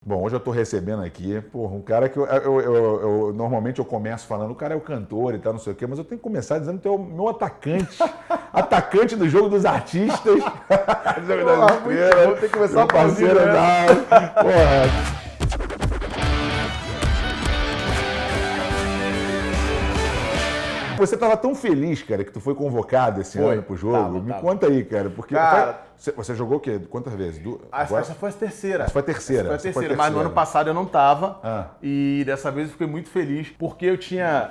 Bom, hoje eu tô recebendo aqui, porra, um cara que eu normalmente eu começo falando, o cara é o cantor e tal, não sei o quê, mas eu tenho que começar dizendo que é o meu atacante, atacante do Jogo dos Artistas. Jogo das Estrelas. Vou ter que começar a parceiro da... Porra. Você estava tão feliz, cara, que tu foi convocado esse ano pro jogo. Me conta aí, cara, porque você jogou o quê? Quantas vezes? Essa foi a terceira. Essa foi a terceira. Mas no ano passado eu não tava. E dessa vez eu fiquei muito feliz, porque eu tinha...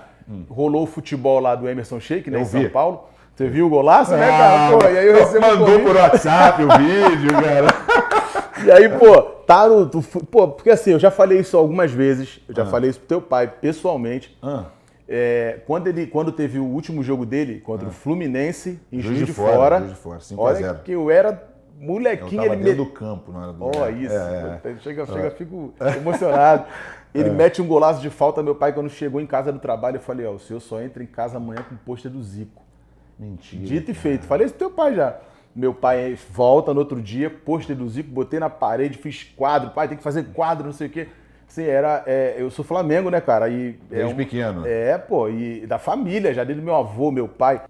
Rolou o futebol lá do Emerson Sheik, né, em São Paulo. Você viu o golaço, né, cara? Pô, e aí eu recebo mandou por WhatsApp o vídeo, cara. E aí, pô, tá no... Pô, porque assim, eu já falei isso algumas vezes. Eu já falei isso pro teu pai, pessoalmente. Quando teve o último jogo dele contra o Fluminense em Juiz de Fora, 5-0. olha que eu era molequinho. Eu tava dentro do campo, não era do Ó, isso. Fico emocionado. Ele mete um golaço de falta. Meu pai, quando chegou em casa do trabalho, eu falei, ó, o senhor só entra em casa amanhã com o pôster do Zico. Mentira. Dito e feito. Falei isso pro teu pai já. Meu pai volta no outro dia, pôster do Zico, botei na parede, fiz quadro. Pai, tem que fazer quadro, não sei o quê. Assim, eu sou Flamengo, né, cara? Desde pequeno. E da família, já desde meu avô, meu pai.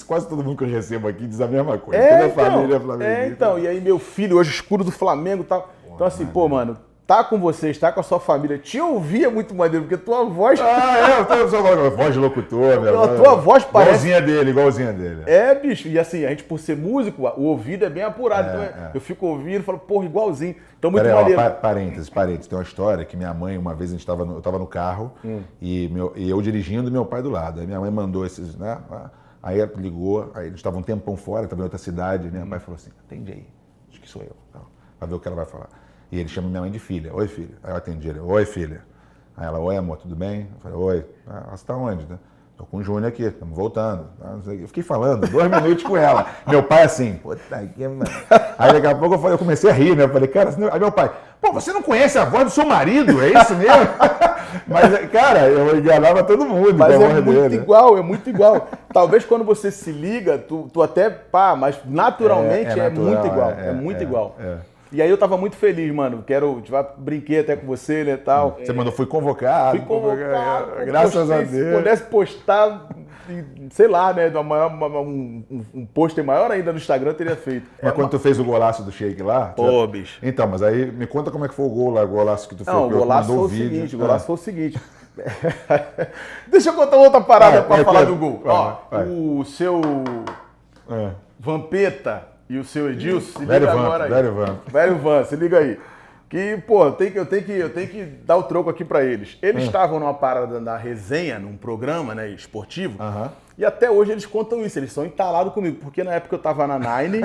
Quase todo mundo que eu recebo aqui diz a mesma coisa. Toda a família é flamenguista. Então, e aí meu filho, hoje escuro do Flamengo e tal. Então assim, pô, mano, tá com vocês, tá com a sua família. Te ouvir é muito maneiro, porque tua voz... eu tenho só voz de locutor, meu. A tua voz parece... Igualzinha dele. Bicho. E assim, a gente por ser músico, o ouvido é bem apurado. Então eu fico ouvindo e falo, porra, igualzinho. Então muito maneiro. Parênteses. Tem uma história que minha mãe, uma vez eu tava no carro e eu dirigindo e meu pai do lado. Aí minha mãe mandou esses, né? Aí ela ligou, aí eles estavam um tempão fora, tava em outra cidade, né? Meu pai falou assim, atende aí, acho que sou eu. Pra ver o que ela vai falar. E ele chama minha mãe de filha. Oi, filha. Aí eu atendi ele. Oi, filha. Aí ela, oi, amor, tudo bem? Eu falei, oi. Você tá onde, né? Tô com o Júnior aqui, estamos voltando. Eu fiquei falando 2 minutos com ela. Meu pai assim, puta que mano. Aí daqui a pouco eu comecei a rir, né? Eu falei, cara, aí meu pai, pô, você não conhece a voz do seu marido? É isso mesmo? Mas, cara, eu enganava todo mundo. Mas é muito igual, é muito igual. Talvez quando você se liga, tu até, mas naturalmente é muito igual. É muito igual. E aí eu tava muito feliz, mano. Brinquei até com você, né, tal. Você mandou, fui convocado. Graças a Deus. Se pudesse postar, sei lá, né, um pôster maior ainda no Instagram, teria feito. Mas quando tu fez o golaço do Sheik lá... Bicho. Então, mas aí me conta como é que foi o gol lá, o golaço que tu fez. Não, o golaço foi o seguinte, Deixa eu contar outra parada pra falar do gol. O seu Vampeta e o seu Edilson, se liga agora aí. Velho Van, se liga aí. Que, pô, eu tenho que dar o troco aqui pra eles. Eles estavam numa parada da resenha, num programa, né, esportivo, e até hoje eles contam isso, eles são entalados comigo, porque na época eu tava na Nine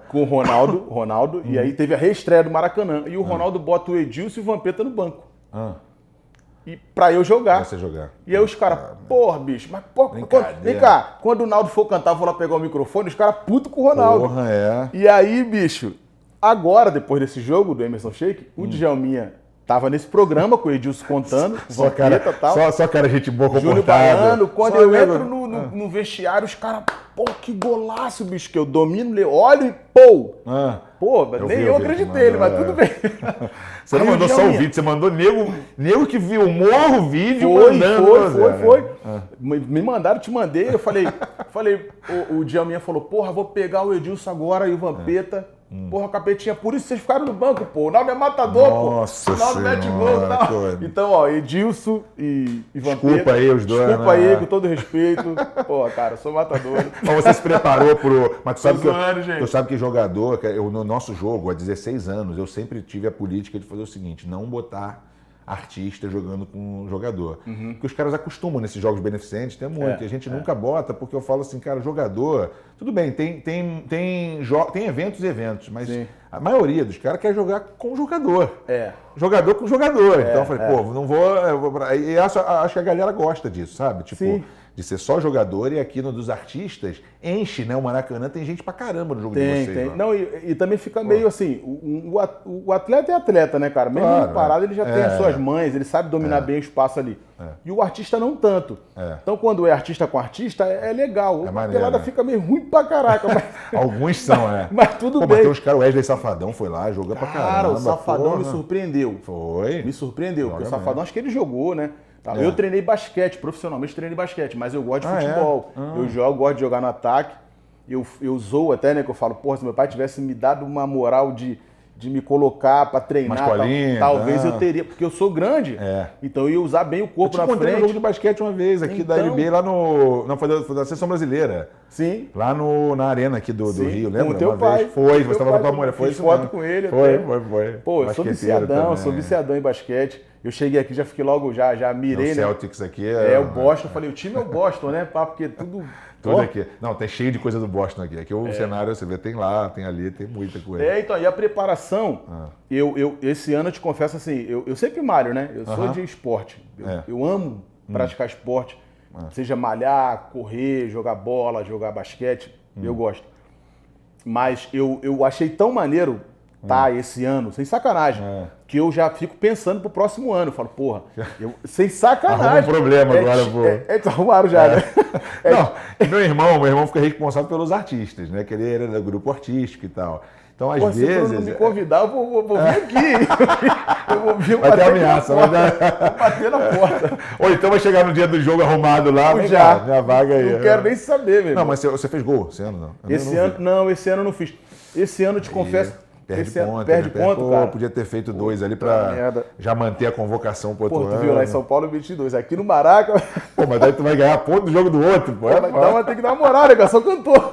com o Ronaldo, e aí teve a reestreia do Maracanã, e o Ronaldo bota o Edilson e o Vampeta no banco. E pra eu jogar. Pra você jogar. E aí os caras, porra, bicho, mas porra, vem cá, quando o Naldo for cantar, eu vou lá pegar o microfone, os caras putos com o Ronaldo. E aí, bicho, agora, depois desse jogo do Emerson Sheik, o Djalminha tava nesse programa com o Edilson contando, só cara gente boa, comportada. Júnior Baiano, quando eu entro no vestiário, os caras, pô, que golaço, bicho, que eu domino, olho e pô! Nem eu acreditei, mas tudo bem. Você não mandou só o vídeo, você mandou nego que filmou o vídeo Foi. Me mandaram, te mandei, eu falei, o Djalminha falou, porra, vou pegar o Edilson agora e o Vampeta. Porra, Capetinha, por isso vocês ficaram no banco, pô. O Naldo é matador, Nossa, pô. O Naldo mete gol e tal. Então, ó, Edilson e Vampeta. Desculpa aí os dois, desculpa aí, com todo respeito. Pô, cara, eu sou matador. Mas você se preparou mas tu sabe que jogador, no nosso jogo, há 16 anos, eu sempre tive a política de fazer o seguinte, não botar artista jogando com um jogador. Porque os caras acostumam nesses jogos beneficentes, tem muito. E a gente nunca bota, porque eu falo assim, cara, jogador... Tudo bem, tem eventos e eventos, mas a maioria dos caras quer jogar com jogador. Jogador com jogador. Então eu falei, pô, não vou... E acho que a galera gosta disso, sabe? Tipo, de ser só jogador, e aqui no dos artistas, enche, né? O Maracanã tem gente pra caramba no jogo de vocês. Tem. Não, e também fica meio assim, o atleta é atleta, né, cara? Mesmo parado, ele já tem as suas mães, ele sabe dominar bem o espaço ali. e o artista não tanto. Então, quando é artista com artista, é legal. A pelada fica meio ruim pra caraca. Mas... Alguns são, Mas tudo bem. Mas tem uns caras, o Wesley Safadão foi lá, jogou pra caramba. Cara, o Safadão me surpreendeu. Foi? Me surpreendeu, porque o Safadão acho que ele jogou, né? Eu treinei basquete, profissionalmente treinei basquete, mas eu gosto de futebol. Eu gosto de jogar no ataque. Eu zoo até, né, que eu falo, porra, se meu pai tivesse me dado uma moral de me colocar pra treinar, talvez eu teria, porque eu sou grande, então eu ia usar bem o corpo na frente. Eu te contei no jogo de basquete uma vez, aqui da LB, lá foi da Seleção Brasileira. Sim. Lá na arena aqui do Rio, lembra? Com o teu pai. Foi, você estava com a tua mulher, foi isso foto mesmo. Com ele. Foi. Pô, eu sou viciadão em basquete. Eu cheguei aqui, já fiquei logo, já mirei, né? O Celtics aqui o Boston, eu falei, o time é o Boston, né, pá, porque tudo aqui. Não, tem cheio de coisa do Boston aqui. Aqui o cenário, você vê, tem lá, tem ali, tem muita coisa. Então, e a preparação, esse ano eu te confesso assim, eu sempre malho, né? Eu sou de esporte. Eu amo praticar esporte, seja malhar, correr, jogar bola, jogar basquete, eu gosto. Mas eu achei tão maneiro esse ano, sem sacanagem, que eu já fico pensando pro próximo ano. Eu falo, porra, sem sacanagem. Arruma um problema agora, pô. Arrumaram já, né? Não, meu irmão fica responsável pelos artistas, né? Que ele era do grupo artístico e tal. Então, às vezes... Se não me convidar, eu vou vir aqui. Eu vou vir vai ter ameaça. Vou bater na porta. Ou então vai chegar no dia do jogo arrumado lá, minha vaga aí. Não quero nem saber, meu irmão. Não, mas você fez gol esse ano, não? Esse ano eu não fiz. Esse ano, eu te confesso... Perde ponto, cara. Podia ter feito 2 ali pra já manter a convocação pro outro ano. Tu viu lá em São Paulo 22, aqui no Maraca... mas daí tu vai ganhar ponto do jogo do outro, pô. Mas tem que dar uma moral, né, eu sou cantor.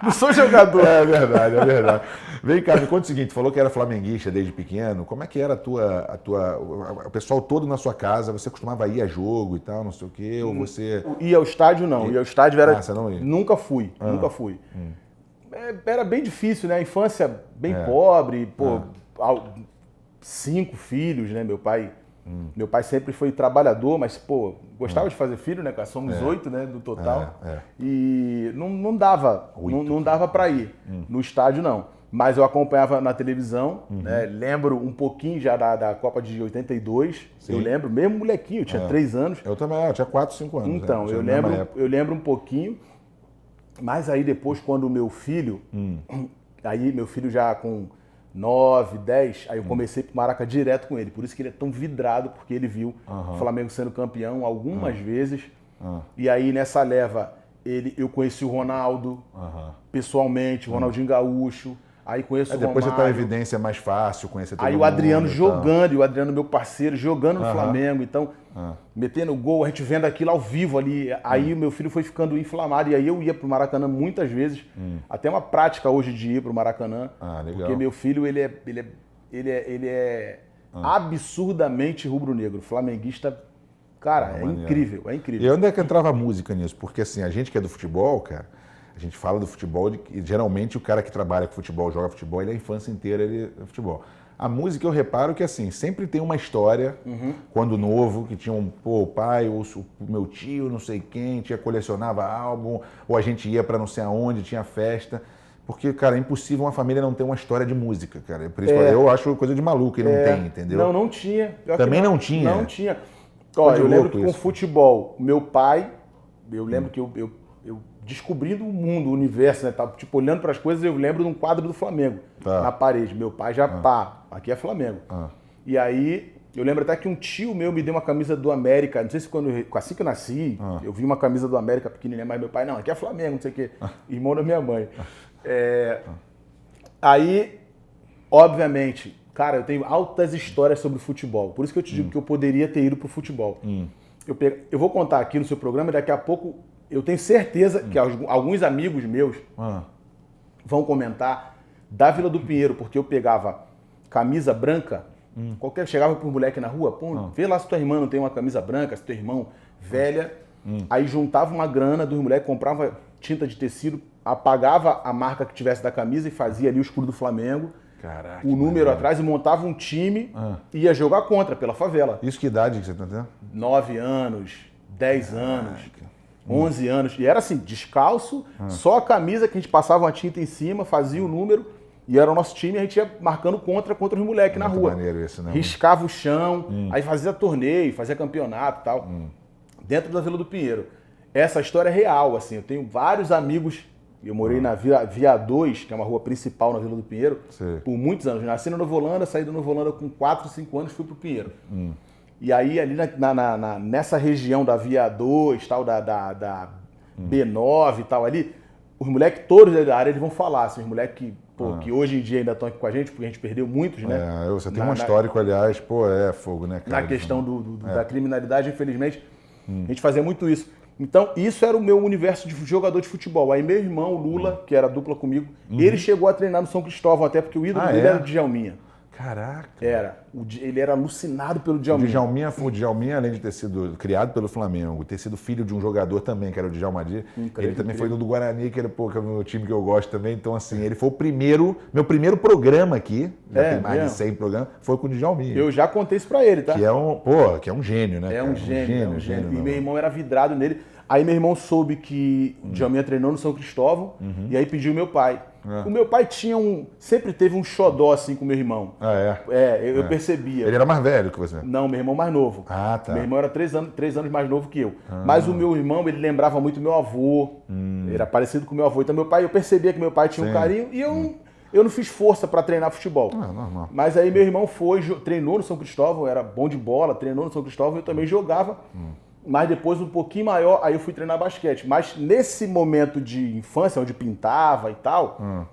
Não sou jogador. É verdade. Vem cá, me conta o seguinte, falou que era flamenguista desde pequeno, como é que era o pessoal todo na sua casa, você costumava ir a jogo e tal, não sei o quê, ou você... Ia ao estádio, não. Ia ao estádio, você não ia? Nunca fui. Era bem difícil, né? A infância bem pobre, 5 filhos, né? Meu pai sempre foi trabalhador, mas, gostava de fazer filho, né, cara? Somos 8, né, do total. E não dava, não dava para ir no estádio, não. Mas eu acompanhava na televisão, né? Lembro um pouquinho já da Copa de 82. Sim. Eu lembro, mesmo molequinho, eu tinha 3 anos. Eu também, eu tinha 4, 5 anos. Então, eu lembro um pouquinho. Mas aí depois, quando o meu filho, aí meu filho já com 9, 10, aí eu comecei pro Maraca direto com ele. Por isso que ele é tão vidrado, porque ele viu o Flamengo sendo campeão algumas vezes. E aí nessa leva, eu conheci o Ronaldo pessoalmente, o Ronaldinho Gaúcho. Aí conheço o Romário. Depois você tá em evidência mais fácil, conhecer todo mundo. Aí o Adriano jogando, e o Adriano meu parceiro, jogando no Flamengo. Então, metendo gol, a gente vendo aquilo ao vivo ali. Aí o meu filho foi ficando inflamado. E aí eu ia pro Maracanã muitas vezes. Até uma prática hoje de ir pro Maracanã. Legal. Porque meu filho, ele é absurdamente rubro-negro. Flamenguista, cara, é incrível, é incrível. E onde é que entrava a música nisso? Porque assim, a gente que é do futebol, cara... A gente fala do futebol, e geralmente o cara que trabalha com futebol, joga futebol, ele é a infância inteira, ele é futebol. A música eu reparo que assim, sempre tem uma história, quando novo, que tinha o pai, ou o meu tio, não sei quem, colecionava álbum, ou a gente ia pra não sei aonde, tinha festa. Porque, cara, é impossível uma família não ter uma história de música, cara. Por isso eu acho coisa de maluco e não tem, entendeu? Não tinha. Também não tinha? Não tinha. Ó, eu lembro que com futebol, meu pai, eu lembro que eu descobrindo o mundo, o universo, né? Tava, tipo, olhando para as coisas, eu lembro de um quadro do Flamengo na parede. Meu pai já, aqui é Flamengo. E aí, eu lembro até que um tio meu me deu uma camisa do América, não sei se assim que eu nasci, eu vi uma camisa do América pequenininha, mas meu pai, não, aqui é Flamengo, não sei o quê. Irmão da minha mãe. Aí, obviamente, cara, eu tenho altas histórias sobre futebol. Por isso que eu te digo que eu poderia ter ido pro futebol. Eu vou contar aqui no seu programa e daqui a pouco eu tenho certeza que alguns amigos meus vão comentar da Vila do Pinheiro, porque eu pegava camisa branca, chegava pro moleque na rua, vê lá se tua irmã não tem uma camisa branca, se teu irmão velha, aí juntava uma grana dos moleques, comprava tinta de tecido, apagava a marca que tivesse da camisa e fazia ali o escudo do Flamengo. Caraca, o número atrás e montava um time e ia jogar contra, pela favela. Isso que idade que você tá tendo? 9 anos, 10 anos, 11 anos. E era assim, descalço, só a camisa que a gente passava uma tinta em cima, fazia o número E era o nosso time, a gente ia marcando contra os moleques na rua. Maneiro isso, né? Riscava o chão, aí fazia torneio, fazia campeonato e tal. Dentro da Vila do Pinheiro. Essa história é real, assim. Eu tenho vários amigos. Eu morei na Via 2, que é uma rua principal na Vila do Pinheiro, por muitos anos. Nasci na Nova Holanda, saí da Nova Holanda com 4, 5 anos, fui pro Pinheiro. E aí, ali nessa região da Via 2, tal, da B9 e tal, ali, os moleques todos da área eles vão falar, assim, os moleques que hoje em dia ainda estão aqui com a gente, porque a gente perdeu muitos, né? Você tem um histórico, aliás, fogo, né, cara? Na questão da criminalidade, infelizmente, a gente fazia muito isso. Então, isso era o meu universo de jogador de futebol. Aí meu irmão, o Lula, que era dupla comigo, ele chegou a treinar no São Cristóvão, até porque o ídolo dele era o Djalminha. Caraca. Ele era alucinado pelo Djalminha. O Djalminha, além de ter sido criado pelo Flamengo, ter sido filho de um jogador também, que era o Djalmadir, ele também foi do Guarani, que era que é o meu time que eu gosto também. Então, assim, ele foi meu primeiro programa aqui, já tem mais de 100 programas, foi com o Djalminha. Eu já contei isso pra ele, tá? Que é um gênio, né? É um gênio. E meu irmão era vidrado nele. Aí meu irmão soube que o Djalminha treinou no São Cristóvão e aí pediu meu pai. O meu pai sempre teve um xodó assim com meu irmão. Eu percebia. Ele era mais velho que você? Não, meu irmão mais novo. Tá. Meu irmão era 3 anos mais novo que eu. Mas o meu irmão, ele lembrava muito meu avô. Ele era parecido com meu avô. Então eu percebia que meu pai tinha um carinho e eu não fiz força para treinar futebol. Normal. Mas aí meu irmão treinou no São Cristóvão, era bom de bola, treinou no São Cristóvão, eu também jogava. Mas depois, um pouquinho maior, aí eu fui treinar basquete. Mas nesse momento de infância, onde pintava e tal,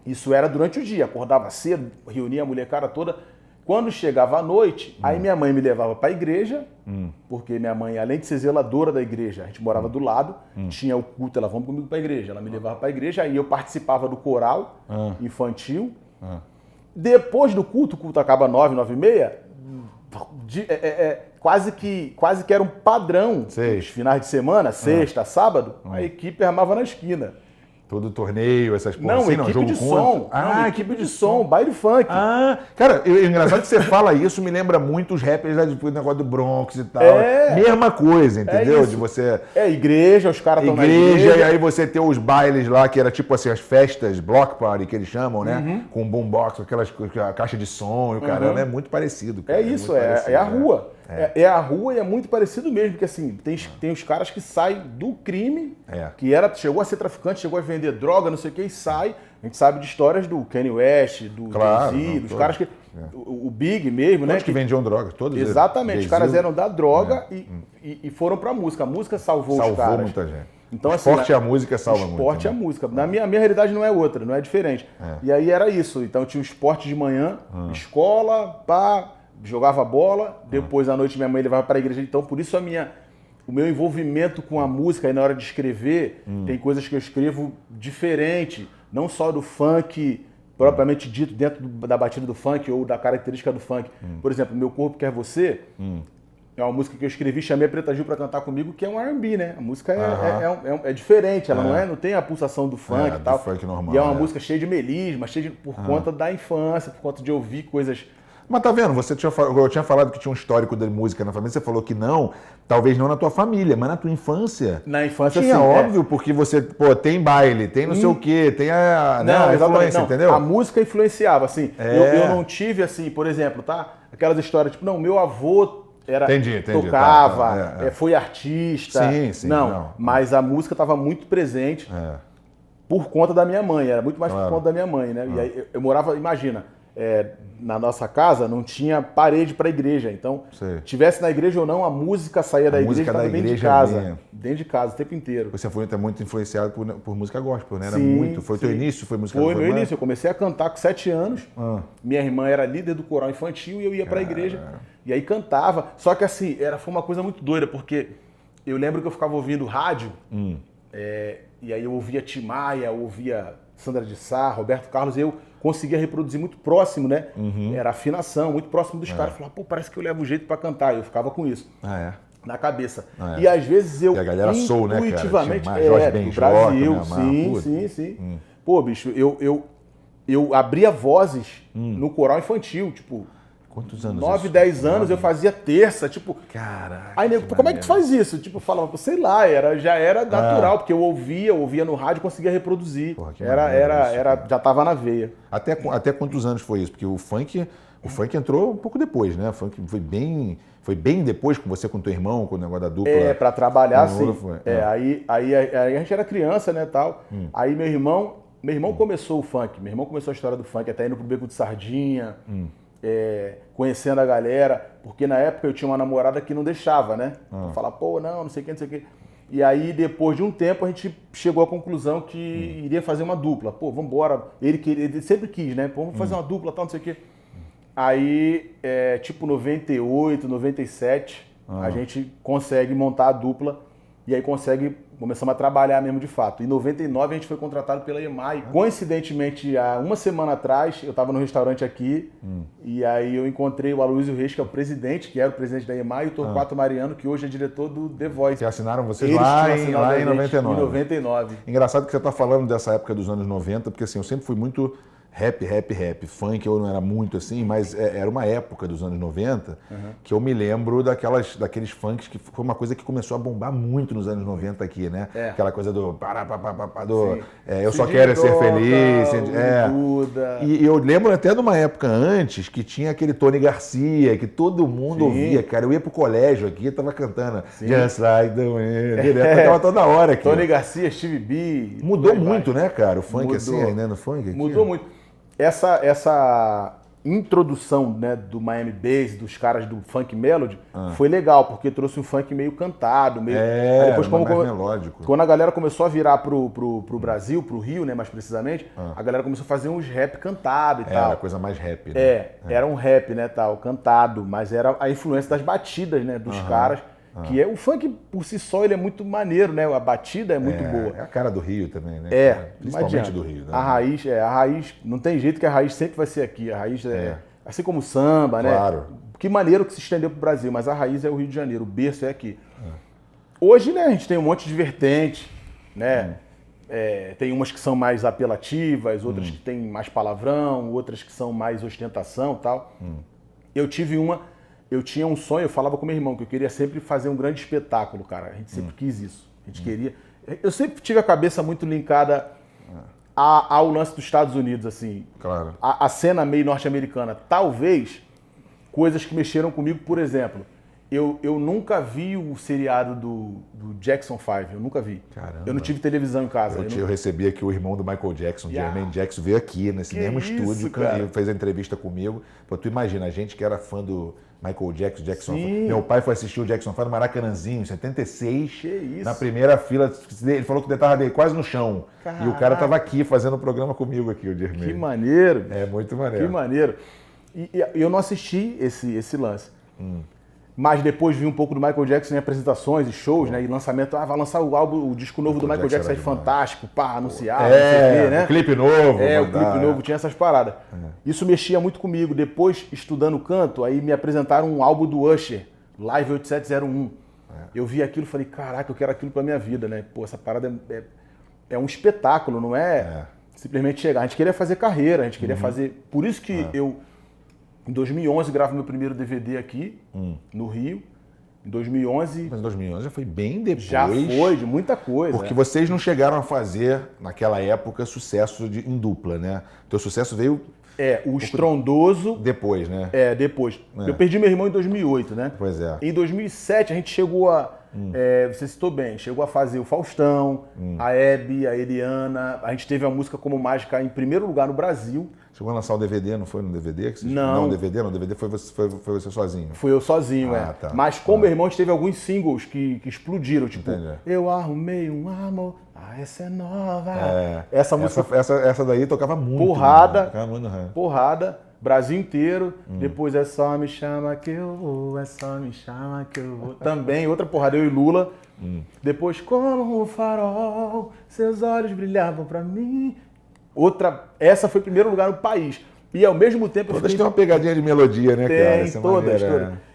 isso era durante o dia. Acordava cedo, reunia a molecada toda. Quando chegava à noite, aí minha mãe me levava para a igreja, porque minha mãe, além de ser zeladora da igreja, a gente morava do lado, tinha o culto, ela vamos comigo para a igreja. Ela me levava para a igreja, aí eu participava do coral infantil. Depois do culto, o culto acaba 9, 9h30, quase que era um padrão. Os finais de semana, sexta, sábado, a equipe armava na esquina. Todo torneio, essas coisas. Não, assim, equipe de som. Equipe de som, baile funk. Cara, engraçado que você fala isso, me lembra muito os rappers lá depois do negócio do Bronx e tal. Mesma coisa, entendeu? De você... igreja, os caras estão na igreja. E aí você tem os bailes lá, que era tipo assim, as festas, block party, que eles chamam, né? Com boombox, a caixa de som e o caramba, é muito parecido. Cara. É a rua. É a rua e é muito parecido mesmo, porque assim, tem os caras que saem do crime, chegou a ser traficante, chegou a vender droga, não sei o que, e sai. A gente sabe de histórias do Kanye West, do Jay-Z, dos caras que... O Big mesmo, né? Todos que vendiam drogas, todos eles. Exatamente, os caras eram da droga e foram pra música. A música salvou os caras. Salvou muita gente. Então, o esporte e a música salva muito. O esporte e a música. Na minha realidade não é outra, não é diferente. E aí era isso. Então tinha o esporte de manhã, escola, jogava bola, depois à noite minha mãe levava para a igreja. Então, por isso o meu envolvimento com a música aí na hora de escrever, tem coisas que eu escrevo diferente, não só do funk propriamente dito, dentro da batida do funk ou da característica do funk. Por exemplo, Meu Corpo Quer Você é uma música que eu escrevi, chamei a Preta Gil para cantar comigo, que é um R&B, né? A música é diferente, ela não tem a pulsação do funk e tal. Funk normal, e é uma música cheia de melisma, por conta da infância, por conta de ouvir coisas... Mas tá vendo, eu tinha falado que tinha um histórico de música na família, você falou que não, talvez não na tua família, mas na tua infância. Na infância, tinha, sim. Óbvio, porque você, tem baile, tem não sei o quê, tem a influência, entendeu? A música influenciava, assim. Eu não tive, assim, por exemplo, aquelas histórias, tipo, meu avô tocava, foi artista. Sim. Não, mas a música estava muito presente por conta da minha mãe, era muito mais por conta da minha mãe, né? E aí eu morava, imagina... na nossa casa não tinha parede para a igreja, então tivesse na igreja ou não, a música saía da igreja e estava dentro de casa. Dentro de casa, o tempo inteiro. Você foi muito influenciado por música gospel, né? Era muito. Foi o teu início? Foi música gospel? Foi meu início. Eu comecei a cantar com 7 anos. Minha irmã era líder do coral infantil e eu ia para a igreja. E aí cantava. Só que assim, foi uma coisa muito doida, porque eu lembro que eu ficava ouvindo rádio, e aí eu ouvia Tim Maia, ouvia Sandra de Sá, Roberto Carlos, e eu conseguia reproduzir muito próximo, né? Era afinação, muito próximo dos caras. Eu falava, parece que eu levo jeito pra cantar. Eu ficava com isso na cabeça. E às vezes eu, intuitivamente, do Brasil, sim. Pô, bicho, eu abria vozes no coral infantil, tipo, Quantos anos? 9, 10 anos, eu fazia terça, tipo... Caraca. Aí, nego, como é que tu faz isso? Tipo, eu falava, sei lá, já era natural, porque eu ouvia no rádio e conseguia reproduzir. Porra, já tava na veia. Até quantos anos foi isso? Porque o funk entrou um pouco depois, né? O funk foi bem depois com você, com teu irmão, com o negócio da dupla. Pra trabalhar, sim. Aí a gente era criança, né, tal. Aí meu irmão começou o funk, meu irmão começou a história do funk, até indo pro Beco de Sardinha, conhecendo a galera, porque na época eu tinha uma namorada que não deixava, né? Falar, pô, não sei o que, não sei o que. E aí, depois de um tempo, a gente chegou à conclusão que iria fazer uma dupla. Pô, vambora. Ele sempre quis, né? Pô, vamos fazer uma dupla, tal, não sei o que. Aí, tipo 98, 97, a gente consegue montar a dupla e aí começamos a trabalhar mesmo de fato. Em 99 a gente foi contratado pela EMAI. Coincidentemente, há uma semana atrás, eu estava no restaurante aqui e aí eu encontrei o Aloysio Reis, que é o presidente, que era o presidente da EMAI, e o Torquato Mariano, que hoje é diretor do The Voice. Que assinaram vocês lá em 99. Em 99. Engraçado que você está falando dessa época dos anos 90, porque assim, eu sempre fui muito... Rap. Funk eu não era muito assim, mas era uma época dos anos 90 que eu me lembro daqueles funks que foi uma coisa que começou a bombar muito nos anos 90 aqui, né? Aquela coisa do eu só quero ser feliz. E eu lembro até de uma época antes que tinha aquele Tony Garcia, que todo mundo ouvia, cara. Eu ia pro colégio aqui, tava cantando Just Like the Wind, direto, tava toda hora aqui. Tony Garcia, Stevie B. Mudou muito, né, cara? O funk assim, né? No funk aqui. Mudou muito. Essa introdução, né, do Miami Bass, dos caras do Funk Melody, foi legal, porque trouxe um funk meio cantado, meio... depois, mais melódico. Quando a galera começou a virar pro Brasil, pro Rio, né, mais precisamente, a galera começou a fazer uns rap cantado e tal. Era coisa mais rap, né? Era um rap, né, tal, cantado, mas era a influência das batidas, né, dos caras. Que o funk por si só ele é muito maneiro, né? A batida é muito boa. É a cara do Rio também, né? Principalmente do Rio. Né? A raiz, não tem jeito que a raiz sempre vai ser aqui. A raiz assim como o samba, né? Claro. Que maneiro que se estendeu pro Brasil, mas a raiz é o Rio de Janeiro, o berço é aqui. Hoje, né, a gente tem um monte de vertente, né? Tem umas que são mais apelativas, outras que tem mais palavrão, outras que são mais ostentação e tal. Eu tinha um sonho, eu falava com meu irmão, que eu queria sempre fazer um grande espetáculo, cara. A gente sempre quis isso. A gente queria... Eu sempre tive a cabeça muito linkada ao lance dos Estados Unidos, assim. Claro. A cena meio norte-americana. Talvez, coisas que mexeram comigo, por exemplo, eu nunca vi o seriado do Jackson 5, eu nunca vi. Caramba. Eu não tive televisão em casa. Eu recebi aqui o irmão do Michael Jackson, Jermaine Jackson, veio aqui nesse mesmo estúdio e fez a entrevista comigo. Pô, tu imagina, a gente que era fã do Michael Jackson. Meu pai foi assistir o Jackson 5 no Maracanãzinho, em 76. Que isso? Na primeira fila, ele falou que o estava quase no chão. Caraca. E o cara estava aqui fazendo o programa comigo aqui, o Jermaine. Que maneiro. É muito maneiro. Que maneiro. E eu não assisti esse lance. Mas depois vi um pouco do Michael Jackson em apresentações e shows, né? E lançamento, vai lançar o disco novo do Michael Jackson, é fantástico, anunciar, não sei o quê, né? O clipe novo. O clipe novo, tinha essas paradas. Isso mexia muito comigo. Depois, estudando canto, aí me apresentaram um álbum do Usher, Live 8701. Eu vi aquilo e falei, caraca, eu quero aquilo pra minha vida, né? Pô, essa parada é um espetáculo, não é simplesmente chegar. A gente queria fazer carreira, a gente queria fazer... Por isso que eu... Em 2011 gravo meu primeiro DVD aqui, no Rio. Em 2011... Mas em 2011 já foi bem depois. Já foi, de muita coisa. Porque vocês não chegaram a fazer, naquela época, sucesso em dupla, né? Teu sucesso veio... o Estrondoso... Depois, né? Depois. Eu perdi meu irmão em 2008, né? Pois é. Em 2007 a gente chegou a... você citou bem, chegou a fazer o Faustão, a Hebe, a Eliana. A gente teve a música Como Mágica em primeiro lugar no Brasil. Chegou a lançar o DVD, não foi no DVD? Não. Não, DVD foi você sozinho. Fui eu sozinho, Tá. Mas com meu irmão a gente teve alguns singles que explodiram, tipo, Entendi. Eu arrumei um amor, essa é nova. Essa música... Essa daí tocava muito. Porrada, Tocava muito, porrada, Brasil inteiro. Depois é só me chama que eu vou, é só me chama que eu vou. Também, outra porrada, eu e Lula. Depois, como o farol, seus olhos brilhavam pra mim. Essa foi o primeiro lugar no país. E ao mesmo tempo... Todas têm uma pegadinha de melodia, né, cara? Tem, todas.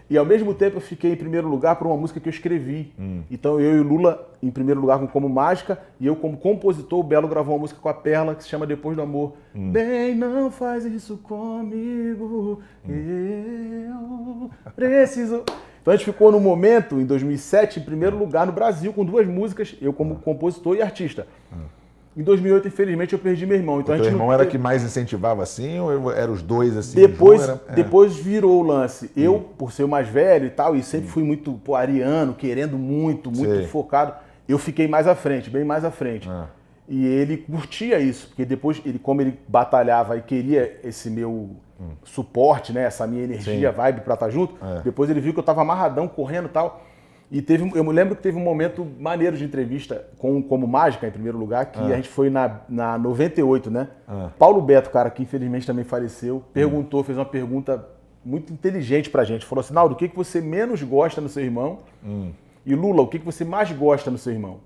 E ao mesmo tempo eu fiquei em primeiro lugar por uma música que eu escrevi. Então eu e o Lula em primeiro lugar como Mágica, e eu como compositor, o Belo gravou uma música com a Perla que se chama Depois do Amor. Bem, não faz isso comigo, eu preciso... Então a gente ficou no momento, em 2007, em primeiro lugar no Brasil, com 2 músicas, eu como compositor e artista. Em 2008, infelizmente, eu perdi meu irmão. Então, o teu irmão era que mais incentivava assim, ou eram os dois assim? Depois virou o lance. Eu, por ser o mais velho e tal, e sempre fui muito ariano, querendo muito focado, eu fiquei mais à frente, bem mais à frente. E ele curtia isso, porque depois, como ele batalhava e queria esse meu suporte, né, essa minha energia, vibe pra estar junto, depois ele viu que eu tava amarradão, correndo e tal. E eu me lembro que teve um momento maneiro de entrevista como Mágica, em primeiro lugar, que a gente foi na 98, né? Paulo Beto, cara, que infelizmente também faleceu, fez uma pergunta muito inteligente pra gente. Falou assim, Naldo, o que você menos gosta no seu irmão? E Lula, o que você mais gosta no seu irmão?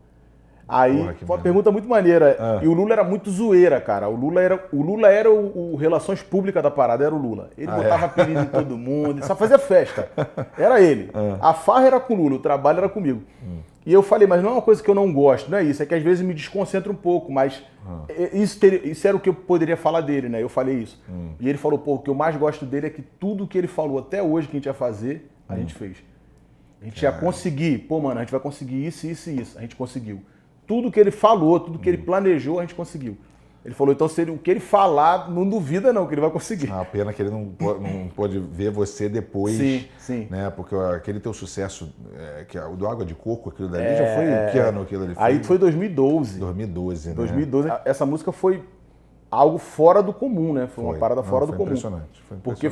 Aí, foi uma pergunta muito maneira. E o Lula era muito zoeira, cara. O Lula era o relações públicas da parada, era o Lula. Ele botava apelido em todo mundo, ele só fazia festa. Era ele. A farra era com o Lula, o trabalho era comigo. E eu falei, mas não é uma coisa que eu não gosto, não é isso. É que às vezes me desconcentra um pouco, mas isso era o que eu poderia falar dele, né? Eu falei isso. E ele falou, pô, o que eu mais gosto dele é que tudo que ele falou até hoje que a gente ia fazer, a gente fez. A gente ia conseguir. Pô, mano, a gente vai conseguir isso, isso e isso. A gente conseguiu. Tudo que ele falou, tudo que ele planejou, a gente conseguiu. Ele falou, então, se o que ele falar, não duvida não, que ele vai conseguir. A pena que ele não pôde ver você depois. Sim. Né? Porque aquele teu sucesso, que é o do Água de Coco, aquilo dali, já foi que ano aquilo ali? Aí foi 2012. 2012, né? 2012. Essa música foi algo fora do comum, né? Foi uma parada fora do comum. Impressionante. Porque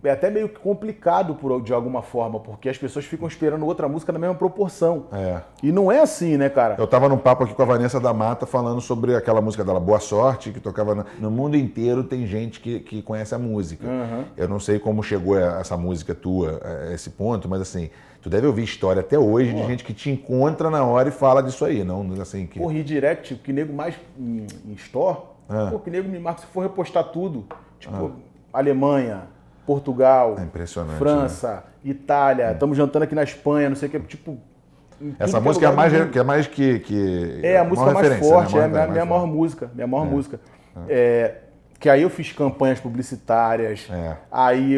é até meio complicado de alguma forma, porque as pessoas ficam esperando outra música na mesma proporção. E não é assim, né, cara? Eu tava num papo aqui com a Vanessa da Mata falando sobre aquela música dela, Boa Sorte, que tocava no mundo inteiro, tem gente que conhece a música. Eu não sei como chegou essa música tua a esse ponto, mas assim, tu deve ouvir história até hoje de gente que te encontra na hora e fala disso aí, não assim que... Porra, e direct, que nego mais em store, pô, que nego me marca, se for repostar tudo, tipo, Alemanha, Portugal, França, né? Itália, estamos jantando aqui na Espanha, não sei o que, tipo... Essa música é mais que a música mais forte, né? É a minha maior música, que aí eu fiz campanhas publicitárias, aí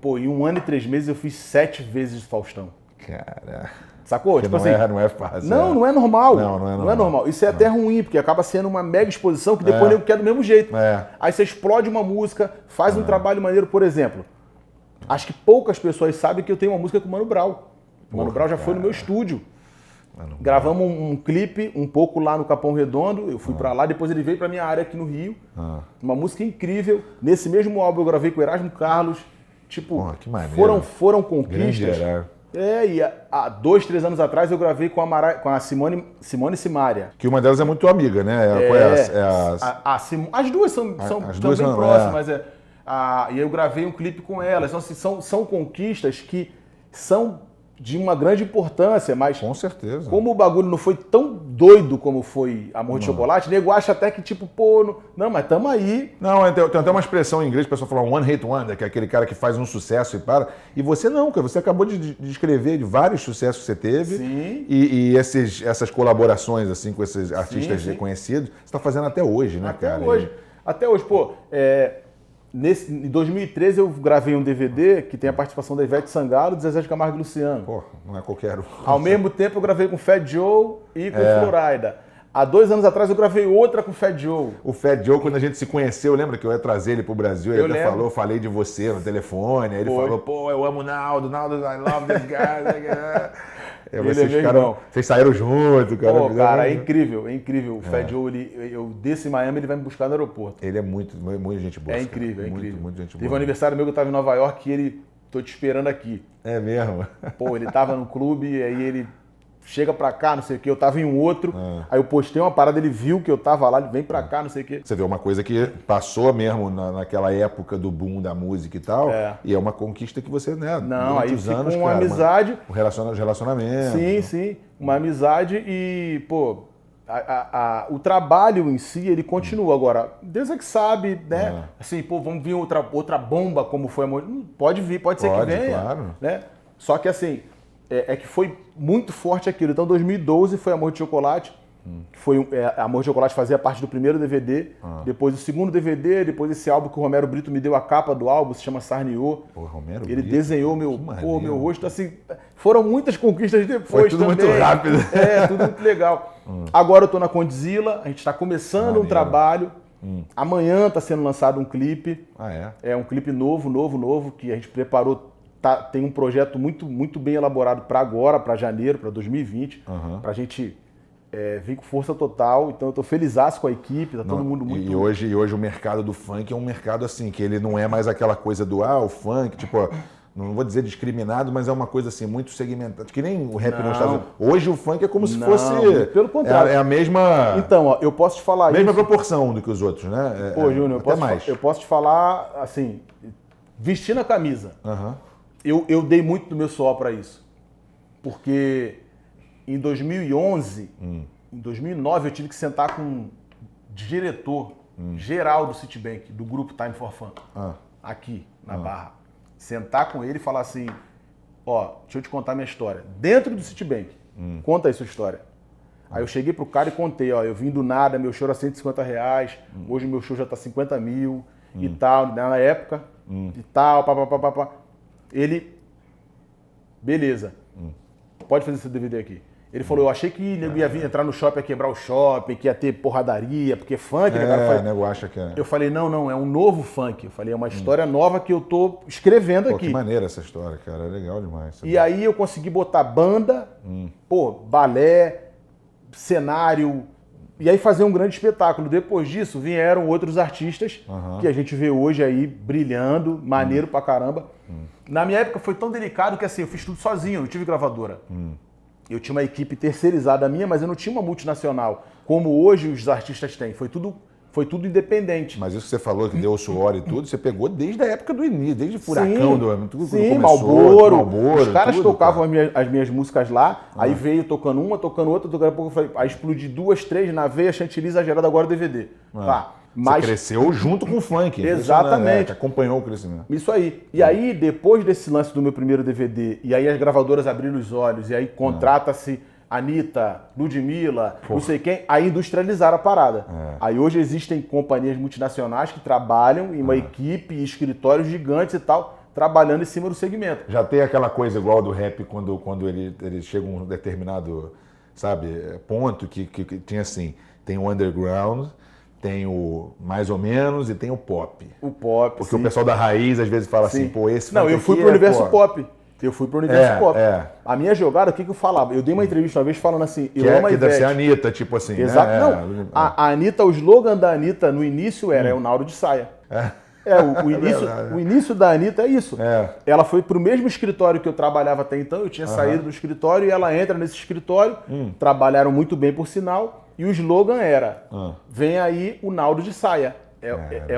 pô, em 1 ano e 3 meses eu fiz 7 vezes Faustão. Cara... Sacou? Tipo assim, não é fácil. Não é normal. Não é normal. Isso é até ruim, porque acaba sendo uma mega exposição que depois nego quer do mesmo jeito. Aí você explode uma música, faz um trabalho maneiro, por exemplo. Acho que poucas pessoas sabem que eu tenho uma música com o Mano Brown. O Mano Brown já foi no meu estúdio. Gravamos um clipe um pouco lá no Capão Redondo, eu fui pra lá, depois ele veio pra minha área aqui no Rio. Uma música incrível. Nesse mesmo álbum eu gravei com o Erasmo Carlos. Tipo, que maneiro. Foram conquistas. E há 2, 3 anos atrás eu gravei com a Simone Simaria. Que uma delas é muito amiga, né? As duas são bem próximas. E eu gravei um clipe com elas. Então, assim, são conquistas que são de uma grande importância, mas... Com certeza. Como o bagulho não foi tão doido como foi Amor de Chocolate, o nego acha até que tipo, pô... Não, mas tamo aí. Não, tem até uma expressão em inglês, o pessoal fala one hit wonder, que é aquele cara que faz um sucesso e para. E você não, cara. Você acabou de escrever de vários sucessos que você teve. Sim. E essas colaborações assim com esses artistas reconhecidos, você está fazendo até hoje, né, cara? Até hoje, pô... Em 2013 eu gravei um DVD que tem a participação da Ivete Sangalo, do Zezé de Camargo e Luciano. Pô, não é qualquer um. Ao mesmo tempo eu gravei com o Fat Joe e com o Florida. Há 2 anos atrás eu gravei outra com o Fat Joe. O Fat Joe, quando a gente se conheceu, lembra que eu ia trazer ele pro Brasil? Ele até falou, falei de você no telefone. Aí ele falou, pô, eu amo o Naldo, I love this guy. Vocês saíram junto, cara. Pô, cara, é incrível. O Fat Joe, eu desço em Miami, ele vai me buscar no aeroporto. Ele é muito gente boa. É incrível, Muito gente boa. Teve um aniversário meu que eu tava em Nova York e ele, tô te esperando aqui. É mesmo? Pô, ele tava no clube, aí ele chega pra cá, não sei o que, eu tava em um outro, aí eu postei uma parada, ele viu que eu tava lá, ele vem pra cá, não sei o que. Você vê uma coisa que passou mesmo naquela época do boom da música e tal, e é uma conquista que você, né, não, aí fica anos, uma amizade. Um relacionamento. Sim, uma amizade e, pô, o trabalho em si, ele continua. Agora, Deus é que sabe, né? Assim, pô, vamos vir outra bomba como foi a Amor. Pode vir, pode ser que venha. Claro. Né? Só que assim, é que foi muito forte aquilo. Então, 2012 foi Amor de Chocolate. Que foi Amor de Chocolate fazia parte do primeiro DVD, depois do segundo DVD, depois esse álbum que o Romero Brito me deu a capa do álbum, se chama Sarniô. Romero Ele Brito, desenhou meu rosto, assim, foram muitas conquistas depois foi tudo também. muito rápido. Tudo muito legal. Agora eu tô na Condzilla, a gente está começando um trabalho, amanhã está sendo lançado um clipe. É um clipe novo, que a gente preparou, tem um projeto muito, muito bem elaborado para agora, para janeiro, para 2020, pra gente... vim com força total, então eu tô felizaço com a equipe, tá todo mundo muito... E hoje o mercado do funk é um mercado assim, que ele não é mais aquela coisa do, o funk, tipo, não vou dizer discriminado, mas é uma coisa assim, muito segmentada, que nem o rap nos Estados Unidos. Hoje o funk é como se fosse... Pelo contrário. É a mesma... Então, ó, eu posso te falar mesma proporção do que os outros, né? Júnior, eu posso te falar, assim, vestindo a camisa, eu dei muito do meu suor pra isso, porque... Em 2011, em 2009, eu tive que sentar com um diretor geral do Citibank, do grupo Time for Fun, aqui na Barra. Sentar com ele e falar assim, deixa eu te contar minha história. Dentro do Citibank, conta aí sua história. Aí eu cheguei pro cara e contei, eu vim do nada, meu show era R$150, hoje meu show já tá 50 mil e tal, na época, e tal, papapá. Ele, beleza, pode fazer esse DVD aqui. Ele falou, eu achei que ia vir entrar no shopping, ia quebrar o shopping, que ia ter porradaria, porque funk, né, cara? Nego acha que é. Eu falei, não, é um novo funk. Eu falei, é uma história nova que eu tô escrevendo aqui. Que maneira essa história, cara, é legal demais. E aí eu consegui botar banda, balé, cenário, e aí fazer um grande espetáculo. Depois disso, vieram outros artistas que a gente vê hoje aí brilhando, maneiro pra caramba. Na minha época foi tão delicado que assim, eu fiz tudo sozinho, eu não tive gravadora. Eu tinha uma equipe terceirizada minha, mas eu não tinha uma multinacional, como hoje os artistas têm. Foi tudo independente. Mas isso que você falou, que deu suor e tudo, você pegou desde a época do início, desde Furacão, tudo sim, começou, Marlboro. Os caras tocavam as minhas músicas lá, aí veio tocando uma, tocando outra, tocando a pouco eu falei, aí explodi 2, 3 na veia, chantilly exagerado, agora DVD. Mas você cresceu junto com o funk. Exatamente. Acompanhou o crescimento. Isso aí. E aí, depois desse lance do meu primeiro DVD, e aí as gravadoras abriram os olhos, e aí contrata-se Anitta, Ludmilla, não sei quem, aí industrializaram a parada. Aí hoje existem companhias multinacionais que trabalham em uma equipe, escritórios gigantes e tal, trabalhando em cima do segmento. Já tem aquela coisa igual do rap, quando ele chega a um determinado, ponto que tinha assim, tem o underground, tem o mais ou menos e tem o pop. O pop, porque o pessoal da raiz às vezes fala assim, esse não, eu fui pro universo pop. Eu fui pro universo pop. A minha jogada, o que eu falava? Eu dei uma entrevista uma vez falando assim, eu amo a Ivete. Deve ser a Anitta, tipo assim, exato. Não, a Anitta, o slogan da Anitta no início era o Nauro de saia. O início da Anitta é isso. Ela foi pro mesmo escritório que eu trabalhava até então, eu tinha saído do escritório e ela entra nesse escritório, trabalharam muito bem por sinal, e o slogan era, vem aí o Nauro de saia.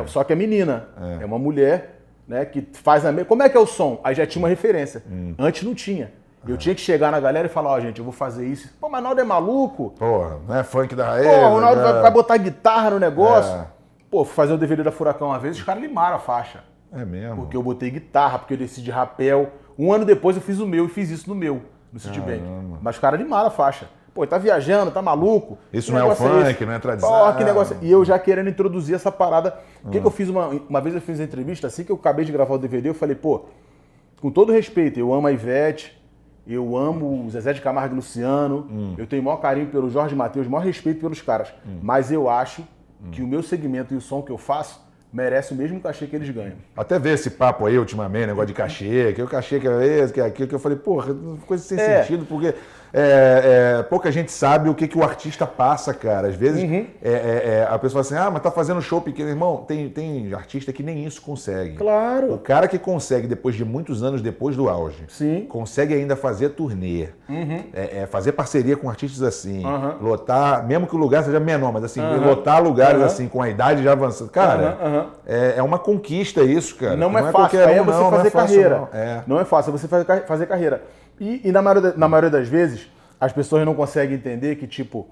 Só que é menina, é uma mulher, né, que faz a mesma... Como é que é o som? Aí já tinha uma referência. Antes não tinha. Eu tinha que chegar na galera e falar, gente, eu vou fazer isso. Pô, mas o Naldo é maluco. Porra, não é funk da raiz. Pô, o Naldo vai botar guitarra no negócio. Pô, fui fazer o DVD da Furacão uma vez, os caras limaram a faixa. É mesmo? Porque eu botei guitarra, porque eu desci de rapel. Um ano depois eu fiz o meu e fiz isso no Citibank. Mas os caras limaram a faixa. Pô, tá viajando, tá maluco? Isso não é o funk, não é tradição. Pô, que negócio. E eu já querendo introduzir essa parada. O que eu fiz uma vez eu fiz uma entrevista, assim que eu acabei de gravar o DVD, eu falei, pô, com todo respeito, eu amo a Ivete, eu amo o Zezé de Camargo e Luciano, eu tenho o maior carinho pelo Jorge Mateus, o maior respeito pelos caras. Mas eu acho que o meu segmento e o som que eu faço merece o mesmo cachê que eles ganham. Até ver esse papo aí ultimamente, negócio de cachê, que o cachê que é esse, que é aquilo, que eu falei, porra, coisa sem sentido, porque pouca gente sabe o que o artista passa, cara. Às vezes a pessoa fala assim, mas tá fazendo show pequeno. Irmão, tem artista que nem isso consegue. Claro. O cara que consegue, depois de muitos anos depois do auge, sim, consegue ainda fazer turnê, fazer parceria com artistas assim, lotar, mesmo que o lugar seja menor, mas assim, lotar lugares assim, com a idade já avançada. Cara, é uma conquista isso, cara. Não é fácil, aí é você fazer carreira. Não é fácil, é você fazer carreira. E na maioria das vezes, as pessoas não conseguem entender que, tipo,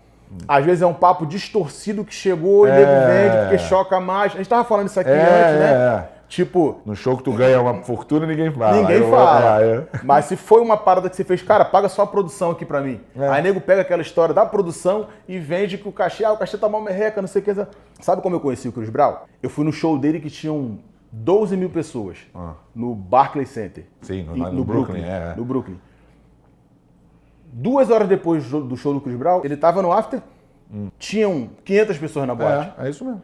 Às vezes é um papo distorcido que chegou e nego vende porque choca mais. A gente tava falando isso aqui antes, né? Tipo... No show que tu ganha uma fortuna, ninguém fala. Ninguém fala. Mas se foi uma parada que você fez, cara, paga só a produção aqui pra mim. Aí nego pega aquela história da produção e vende que o cachê tá mal merreca, não sei o que. Sabe como eu conheci o Chris Brown? Eu fui no show dele que tinham 12 mil pessoas no Barclays Center. Sim, no Brooklyn. No Brooklyn. 2 horas depois do show do Chris Brown, ele tava no after, tinham 500 pessoas na boate. É isso mesmo.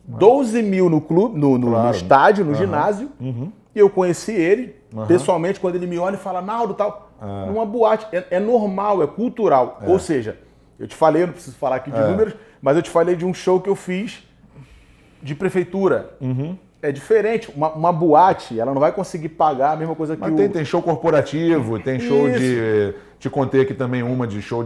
12 mil no clube, no estádio, no ginásio. E eu conheci ele pessoalmente quando ele me olha e fala, Naldo, tal, numa boate. É normal, é cultural. Ou seja, eu te falei, eu não preciso falar aqui de números, mas eu te falei de um show que eu fiz de prefeitura. É diferente. Uma boate, ela não vai conseguir pagar a mesma coisa que tem show corporativo, tem show de... Te contei aqui também uma de show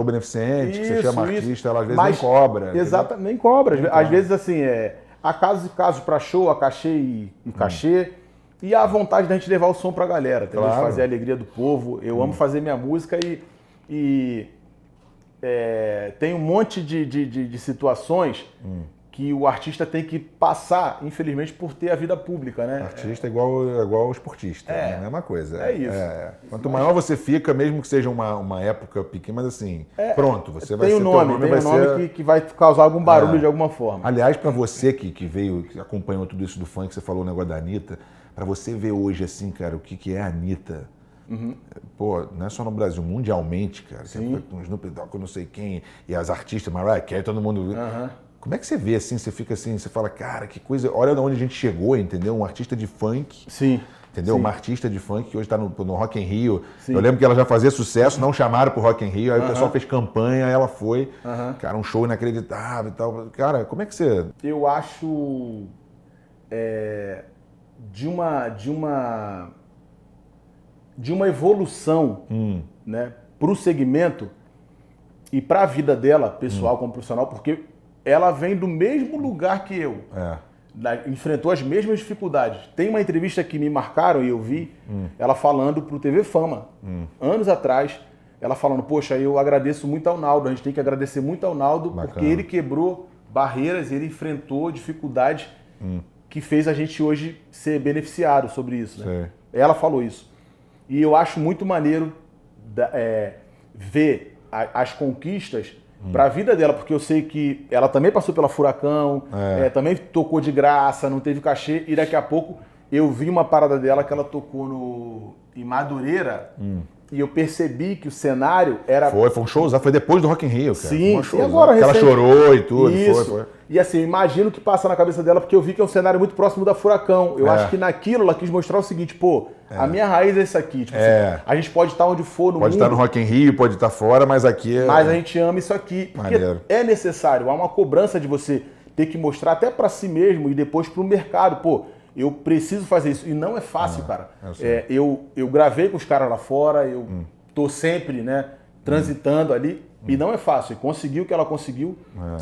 beneficente, que você chama artista, ela às vezes nem cobra. Exatamente, nem cobra. Às vezes, assim, há casos e casos para show, a cachê e cachê. E há a vontade da gente levar o som pra galera, de fazer a alegria do povo. Eu amo fazer minha música e tem um monte de situações que o artista tem que passar, infelizmente, por ter a vida pública, né? Artista é igual esportista, é a mesma coisa. É isso. Quanto maior você fica, mesmo que seja uma época pequena, mas assim, pronto, você vai ser... Tem um nome que vai causar algum barulho de alguma forma. Aliás, para você que veio, que acompanhou tudo isso do funk, você falou o negócio da Anitta, para você ver hoje, assim, cara, o que é a Anitta... Pô, não é só no Brasil, mundialmente, cara. Sim. Com Snoop Dogg, não sei quem, e as artistas, Mariah Carey, todo mundo... Como é que você vê assim, você fica assim, você fala, cara, que coisa, olha de onde a gente chegou, entendeu? Um artista de funk. Sim. Entendeu? Uma artista de funk que hoje está no Rock in Rio. Sim. Eu lembro que ela já fazia sucesso, não chamaram pro Rock in Rio, aí o pessoal fez campanha, ela foi. Cara, um show inacreditável e tal. Cara, como é que você... Eu acho de uma evolução, né, pro segmento e para a vida dela, pessoal como profissional, porque ela vem do mesmo lugar que eu. Enfrentou as mesmas dificuldades. Tem uma entrevista que me marcaram e eu vi, ela falando pro TV Fama, anos atrás, ela falando, poxa, eu agradeço muito ao Naldo, a gente tem que agradecer muito ao Naldo, porque ele quebrou barreiras, ele enfrentou dificuldades que fez a gente hoje ser beneficiado sobre isso. Né? Ela falou isso. E eu acho muito maneiro ver as conquistas para a vida dela, porque eu sei que ela também passou pela Furacão, também tocou de graça, não teve cachê, e daqui a pouco eu vi uma parada dela que ela tocou em Madureira, e eu percebi que o cenário era... Foi um show, foi depois do Rock in Rio, cara. Sim, e agora ela chorou e tudo. Isso. Foi. E assim, eu imagino que passa na cabeça dela, porque eu vi que é um cenário muito próximo da Furacão. Eu acho que naquilo ela quis mostrar o seguinte, a minha raiz é isso aqui. Tipo assim, a gente pode estar onde for no mundo. Pode estar no Rock in Rio, pode estar fora, mas aqui Mas a gente ama isso aqui. Porque é necessário, há uma cobrança de você ter que mostrar até para si mesmo e depois para o mercado. Pô, eu preciso fazer isso. E não é fácil, cara. Eu gravei com os caras lá fora, eu tô sempre, né, transitando ali. E não é fácil. Conseguiu o que ela conseguiu.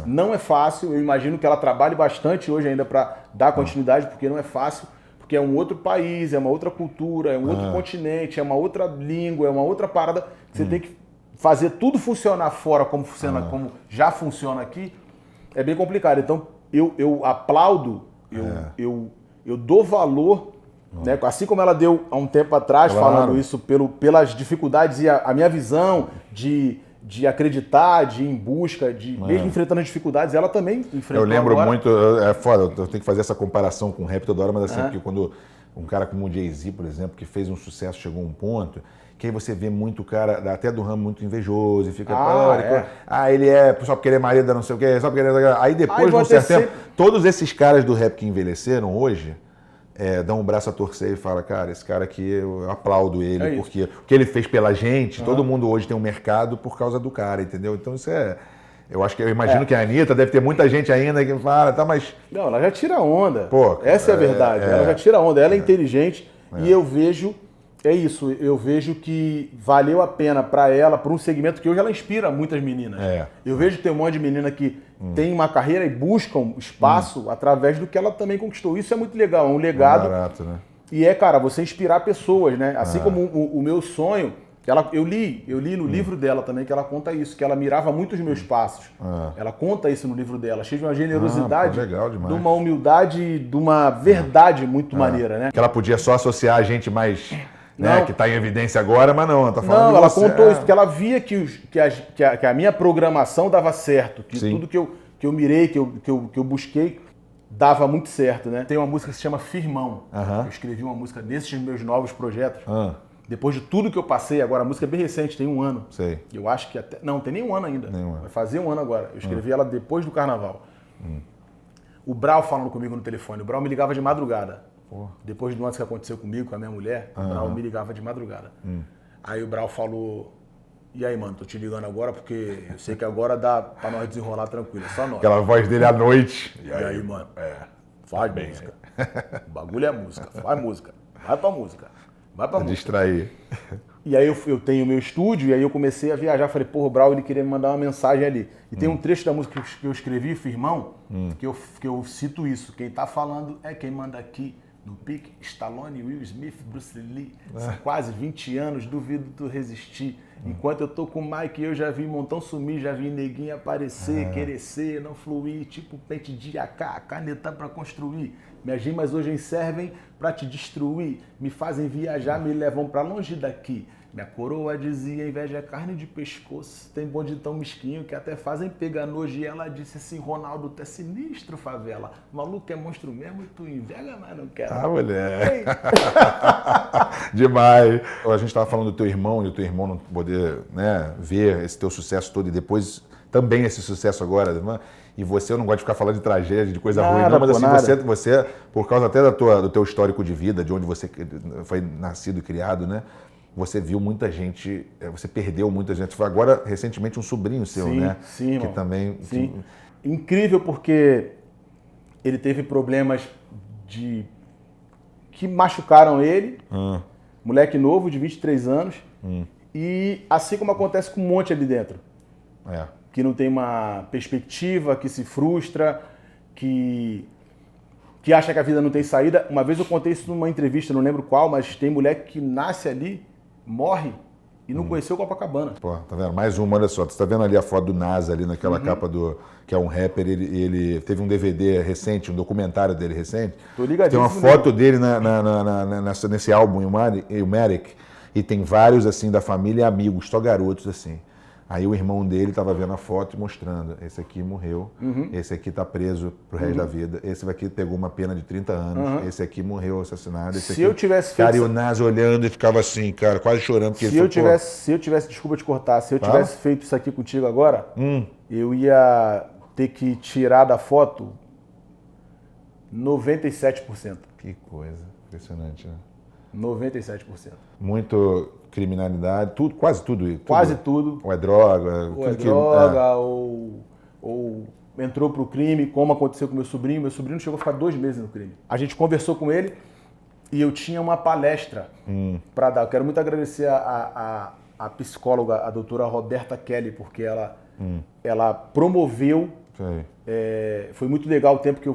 Não é fácil. Eu imagino que ela trabalhe bastante hoje ainda para dar continuidade, porque não é fácil. Porque é um outro país, é uma outra cultura, é um outro continente, é uma outra língua, é uma outra parada. Você tem que fazer tudo funcionar fora como já funciona aqui. É bem complicado. Então, eu aplaudo, eu dou valor, né? Assim como ela deu há um tempo atrás, falando isso pelas dificuldades e a minha visão de acreditar, de ir em busca, mesmo enfrentando as dificuldades, ela também enfrentou. Eu lembro muito, é foda, eu tenho que fazer essa comparação com o rap toda hora, mas assim, porque quando um cara como o Jay-Z, por exemplo, que fez um sucesso, chegou a um ponto, que aí você vê muito cara, até do ramo muito invejoso, e fica, ele só porque ele é marido, não sei o quê, só porque ele é... Aí depois, de um certo tempo, todos esses caras do rap que envelheceram hoje, dão um braço a torcer e fala, cara, esse cara aqui, eu aplaudo ele, porque o que ele fez pela gente, todo mundo hoje tem um mercado por causa do cara, entendeu? Então isso eu imagino que a Anitta deve ter muita gente ainda que fala, tá, mas... Não, ela já tira onda. Pô, essa é a verdade, ela já tira onda, ela é inteligente e eu vejo, eu vejo que valeu a pena para ela, por um segmento que hoje ela inspira muitas meninas. Eu vejo que tem um monte de menina que tem uma carreira e buscam espaço através do que ela também conquistou. Isso é muito legal, é um legado. Barato, né? E cara, você inspirar pessoas, né? Assim como o meu sonho Eu li no livro dela também que ela conta isso, que ela mirava muito os meus passos. Ela conta isso no livro dela, cheio de uma generosidade, legal demais. de uma humildade, de uma verdade muito maneira, né? Que ela podia só associar a gente mais... Né, que está em evidência agora, mas não, tá falando. Não, ela contou isso, porque ela via que a minha programação dava certo, que tudo que eu mirei, que eu busquei, dava muito certo, né? Tem uma música que se chama Firmão. Eu escrevi uma música nesses meus novos projetos. Depois de tudo que eu passei, agora a música é bem recente, tem 1 ano. Sei. Eu acho que até... Não, tem nem 1 ano ainda. Vai fazer 1 ano agora. Eu escrevi ela depois do carnaval. O Brau falando comigo no telefone. O Brau me ligava de madrugada. Depois do ano que aconteceu comigo, com a minha mulher, o Brau me ligava de madrugada. Aí o Brau falou, e aí, mano, tô te ligando agora porque eu sei que agora dá pra nós desenrolar tranquilo, é só nós. Aquela voz dele à noite. E aí, mano, faz música. O bagulho é música, faz música. Vai pra música. Vai pra música. Distrair. E aí eu tenho meu estúdio, e aí eu comecei a viajar, falei, porra, o Brau, ele queria me mandar uma mensagem ali. E tem um trecho da música que eu escrevi, Firmão, que eu cito isso. Quem tá falando é quem manda aqui. No pique, Stallone, Will Smith, Bruce Lee, são quase 20 anos, duvido tu resistir. Enquanto eu tô com o Mike, eu já vi montão sumir, já vi neguinho aparecer, querer ser, não fluir, tipo pente de AK, caneta pra construir. Minhas rimas hoje servem pra te destruir, me fazem viajar, me levam pra longe daqui. Minha coroa dizia, inveja é carne de pescoço, tem bonde tão mesquinho que até fazem pegar nojo. E ela disse assim, Ronaldo, tu é sinistro, favela. O maluco é monstro mesmo e tu inveja, mas não quer. Mulher. Demais. A gente estava falando do teu irmão, e o teu irmão não poder, né, ver esse teu sucesso todo e depois também esse sucesso agora, né? E você, eu não gosto de ficar falando de tragédia, de coisa ruim, não, mas assim, você, por causa até do teu histórico de vida, de onde você foi nascido e criado, né? Você viu muita gente, você perdeu muita gente. Foi agora, recentemente, um sobrinho seu, né? Sim, que também... Sim. Incrível porque ele teve problemas que machucaram ele, moleque novo, de 23 anos, e assim como acontece com um monte ali dentro. Que não tem uma perspectiva, que se frustra, que acha que a vida não tem saída. Uma vez eu contei isso numa entrevista, não lembro qual, mas tem mulher que nasce ali, morre e não conheceu Copacabana. Pô, tá vendo? Mais uma, olha só. Você tá vendo ali a foto do NASA ali naquela capa que é um rapper, ele teve um DVD recente, um documentário dele recente. Tô ligadinho. Tem uma foto dele nesse álbum, Ilmatic, e tem vários assim da família e amigos, só garotos assim. Aí o irmão dele estava vendo a foto e mostrando. Esse aqui morreu, esse aqui está preso pro resto da vida, esse aqui pegou uma pena de 30 anos, esse aqui morreu assassinado. Se eu tivesse feito... Cara, e o Nas olhando e ficava assim, cara, quase chorando. Porque se eu tivesse, desculpa te cortar, se eu tivesse feito isso aqui contigo agora, eu ia ter que tirar da foto 97%. Que coisa, impressionante, né? 97%. Muito criminalidade, tudo, quase tudo. Quase tudo. Ou é droga. Ou é droga, ou entrou pro crime, como aconteceu com meu sobrinho. Meu sobrinho chegou a ficar 2 meses no crime. A gente conversou com ele e eu tinha uma palestra para dar. Eu quero muito agradecer a psicóloga, a doutora Roberta Kelly, porque ela promoveu, foi muito legal o tempo que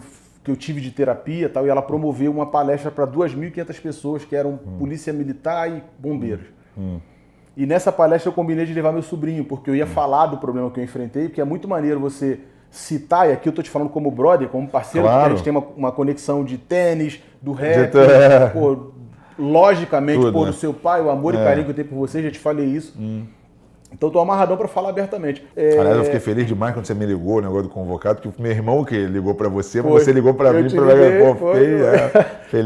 eu tive de terapia e tal, e ela promoveu uma palestra para 2.500 pessoas que eram polícia militar e bombeiros. E nessa palestra eu combinei de levar meu sobrinho, porque eu ia falar do problema que eu enfrentei, porque é muito maneiro você citar, e aqui eu tô te falando como brother, como parceiro, porque a gente tem uma conexão de tênis, do rap, pô, logicamente, tudo, pô, do seu pai, o amor e carinho que eu tenho por você, já te falei isso. Então eu tô amarradão pra falar abertamente. Aliás, eu fiquei feliz demais quando você me ligou, o negócio do convocado, porque meu irmão que ligou pra você, mas você ligou pra mim, feliz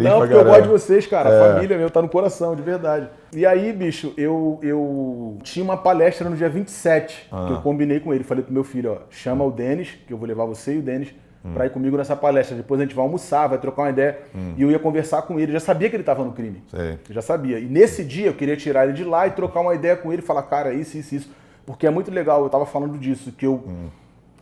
não, pra porque eu gosto de vocês, cara, a família meu tá no coração, de verdade. E aí, bicho, eu tinha uma palestra no dia 27, que eu combinei com ele, falei pro meu filho, ó, chama o Denis, que eu vou levar você e o Denis pra ir comigo nessa palestra, depois a gente vai almoçar, vai trocar uma ideia, e eu ia conversar com ele, eu já sabia que ele tava no crime, eu já sabia, e nesse dia eu queria tirar ele de lá e trocar uma ideia com ele, falar, cara, isso, porque é muito legal, eu tava falando disso, que eu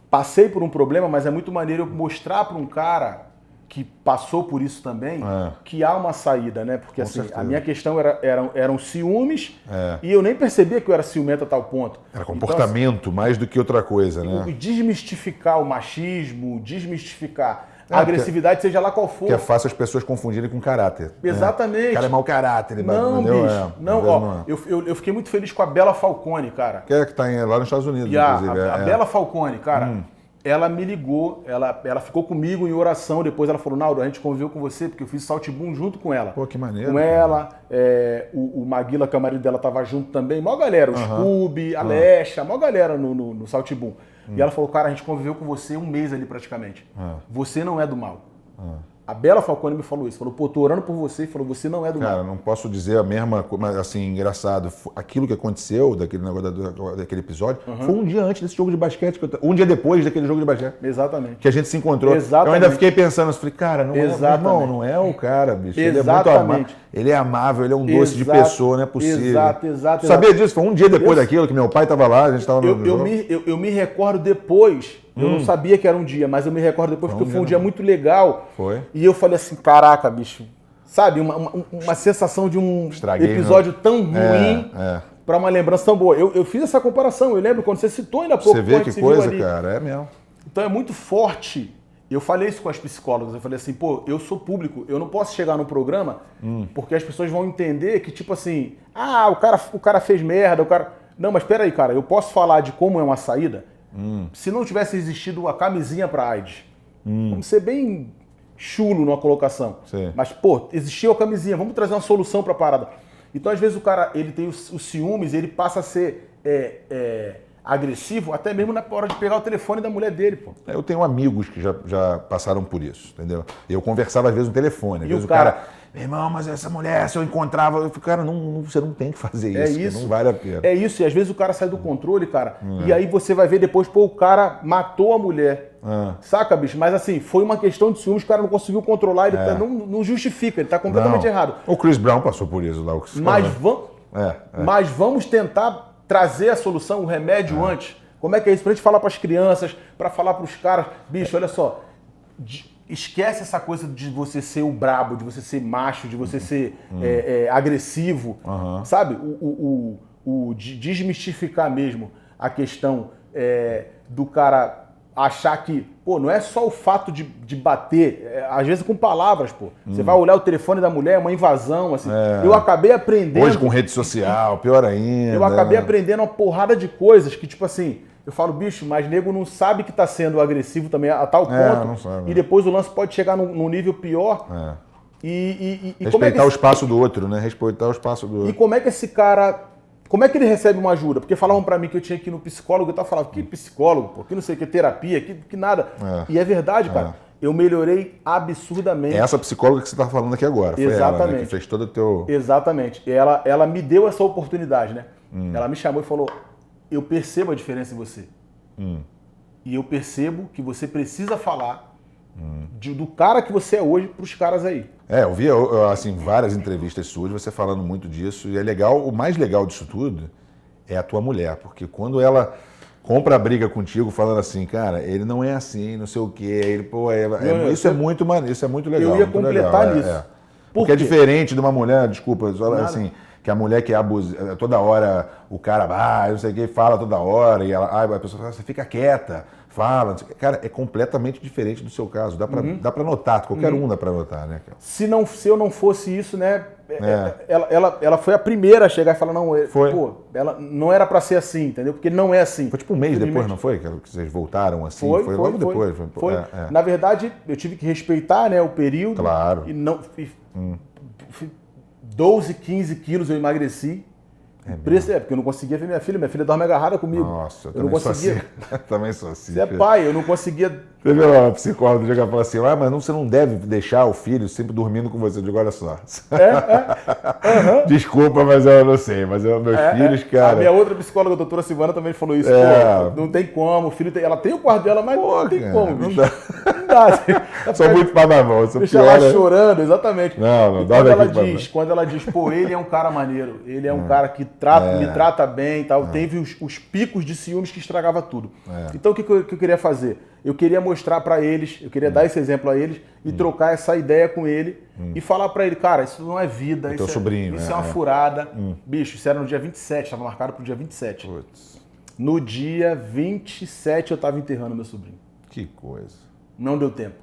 passei por um problema, mas é muito maneiro eu mostrar pra um cara que passou por isso também, que há uma saída, né? Porque assim, a minha questão eram ciúmes e eu nem percebia que eu era ciumento a tal ponto. Era comportamento, então, assim, mais do que outra coisa, né? Desmistificar o machismo, desmistificar a agressividade, seja lá qual for. Que é fácil as pessoas confundirem com caráter. Exatamente. O cara é mau caráter. Não, bicho. Eu fiquei muito feliz com a Bela Falcone, cara. Que tá lá nos Estados Unidos, inclusive. A Bela Falcone, cara, ela me ligou, ela ficou comigo em oração, depois ela falou, Naldo, a gente conviveu com você, porque eu fiz Saltibum junto com ela. Pô, que maneiro. Com ela, o Maguila, que é o marido dela, tava junto também, mó galera, o Scooby, a Lesha, mó galera no Saltibum. E ela falou, cara, a gente conviveu com você um mês ali praticamente. Você não é do mal. A Bela Falcone me falou isso, falou, pô, tô orando por você, e falou, você não é do mal. Cara, não posso dizer a mesma coisa, mas assim, engraçado, aquilo que aconteceu, daquele negócio daquele episódio, foi um dia antes desse jogo de basquete, um dia depois daquele jogo de basquete. Exatamente. Que a gente se encontrou. Exatamente. Eu ainda fiquei pensando, eu falei, cara, não é o cara, bicho. Ele é muito amável, ele é amável, ele é um doce de pessoa, não é possível. Exato. Sabia disso? Foi um dia depois daquilo, que meu pai tava lá, a gente tava no jogo. Eu me recordo depois. Eu não sabia que era um dia, mas eu me recordo depois porque foi um dia muito legal. Foi. E eu falei assim, caraca, bicho. Sabe, uma sensação de um episódio tão ruim pra uma lembrança tão boa. Eu fiz essa comparação, eu lembro quando você citou ainda há pouco. Você vê que coisa, cara, é mesmo. Então é muito forte. Eu falei isso com as psicólogas, eu falei assim, pô, eu sou público, eu não posso chegar no programa porque as pessoas vão entender que, tipo assim, o cara fez merda, o cara... Não, mas peraí, cara, eu posso falar de como é uma saída? Se não tivesse existido a camisinha para AIDS, vamos ser bem chulo numa colocação. Sim. Mas, pô, existiu a camisinha, vamos trazer uma solução para a parada. Então, às vezes, o cara ele tem os ciúmes, ele passa a ser agressivo, até mesmo na hora de pegar o telefone da mulher dele, pô. Eu tenho amigos que já passaram por isso, entendeu? Eu conversava às vezes no telefone, às vezes o cara, meu irmão, mas essa mulher, se eu encontrava, eu falei, cara, você não tem que fazer isso, não vale a pena. É isso, e às vezes o cara sai do controle, cara, e aí você vai ver depois, pô, o cara matou a mulher. Saca, bicho? Mas assim, foi uma questão de ciúmes, o cara não conseguiu controlar, ele não justifica, ele tá completamente errado. O Chris Brown passou por isso lá. Mas vamos tentar trazer a solução, o remédio antes. Como é que é isso? Pra gente falar pras crianças, pra falar pros caras, bicho, olha só, esquece essa coisa de você ser o brabo, de você ser macho, de você ser agressivo, sabe? De desmistificar mesmo a questão do cara achar que, pô, não é só o fato de bater, às vezes com palavras, pô. Você vai olhar o telefone da mulher, é uma invasão, assim. Eu acabei aprendendo... Hoje com rede social, pior ainda. Eu acabei aprendendo uma porrada de coisas que, tipo assim... Eu falo, bicho, mas nego não sabe que tá sendo agressivo também a tal ponto. Não sabe, e depois o lance pode chegar num nível pior. Respeitar como é que o espaço do outro, né? Respeitar o espaço do outro. E como é que esse cara... Como é que ele recebe uma ajuda? Porque falavam pra mim que eu tinha que ir no psicólogo. Eu falava, que psicólogo, pô? Que não sei o que, terapia, que nada. E é verdade, cara. Eu melhorei absurdamente. É essa psicóloga que você tá falando aqui agora. Foi Exatamente. Ela, né? Que fez todo o teu... Exatamente. Ela me deu essa oportunidade, né? Ela me chamou e falou, eu percebo a diferença em você. E eu percebo que você precisa falar do cara que você é hoje pros caras aí. Eu vi assim, várias entrevistas suas, você falando muito disso. E é legal, o mais legal disso tudo é a tua mulher. Porque quando ela compra a briga contigo falando assim, cara, ele não é assim, não sei o quê. Ele, pô, isso é muito maneiro, isso é muito legal. Eu ia completar nisso. Porque é diferente de uma mulher, desculpa, assim... Que a mulher que abusa, toda hora o cara, não sei o que, fala toda hora, e a pessoa fala, você fica quieta, fala. Cara, é completamente diferente do seu caso. Dá pra notar, qualquer um dá pra notar, né? Se eu não fosse isso, né? Ela foi a primeira a chegar e falar, não, pô, ela não era pra ser assim, entendeu? Porque não é assim. Foi tipo um mês depois, não foi? Que vocês voltaram assim? Foi logo depois. Foi. Na verdade, eu tive que respeitar, né, o período. Claro. E não... 12, 15 quilos eu emagreci. Porque eu não conseguia ver minha filha dorme agarrada comigo. Nossa, eu não conseguia. Também sou assim. Você é pai, eu não conseguia. Teve uma psicóloga que falou assim: mas você não deve deixar o filho sempre dormindo com você. Eu digo, olha só. Desculpa, mas eu não sei. Mas meus filhos, cara. A minha outra psicóloga, a doutora Silvana, também falou isso. Pô, não tem como. O filho ela tem o quarto dela, mas não tem como, bicho. Não dá. Sou muito pá na mão. Deixa ela chorando, exatamente. Não dá quando ela diz, pô, ele é um cara maneiro. Ele é um cara que me trata bem e tal. Teve os picos de ciúmes que estragava tudo. Então o que eu queria fazer? Eu queria mostrar pra eles, eu queria dar esse exemplo a eles e trocar essa ideia com ele e falar pra ele, cara, isso não é vida, isso, sobrinho, isso é uma furada. Bicho, isso era no dia 27, estava marcado pro dia 27. Putz. No dia 27 eu tava enterrando meu sobrinho. Que coisa. Não deu tempo.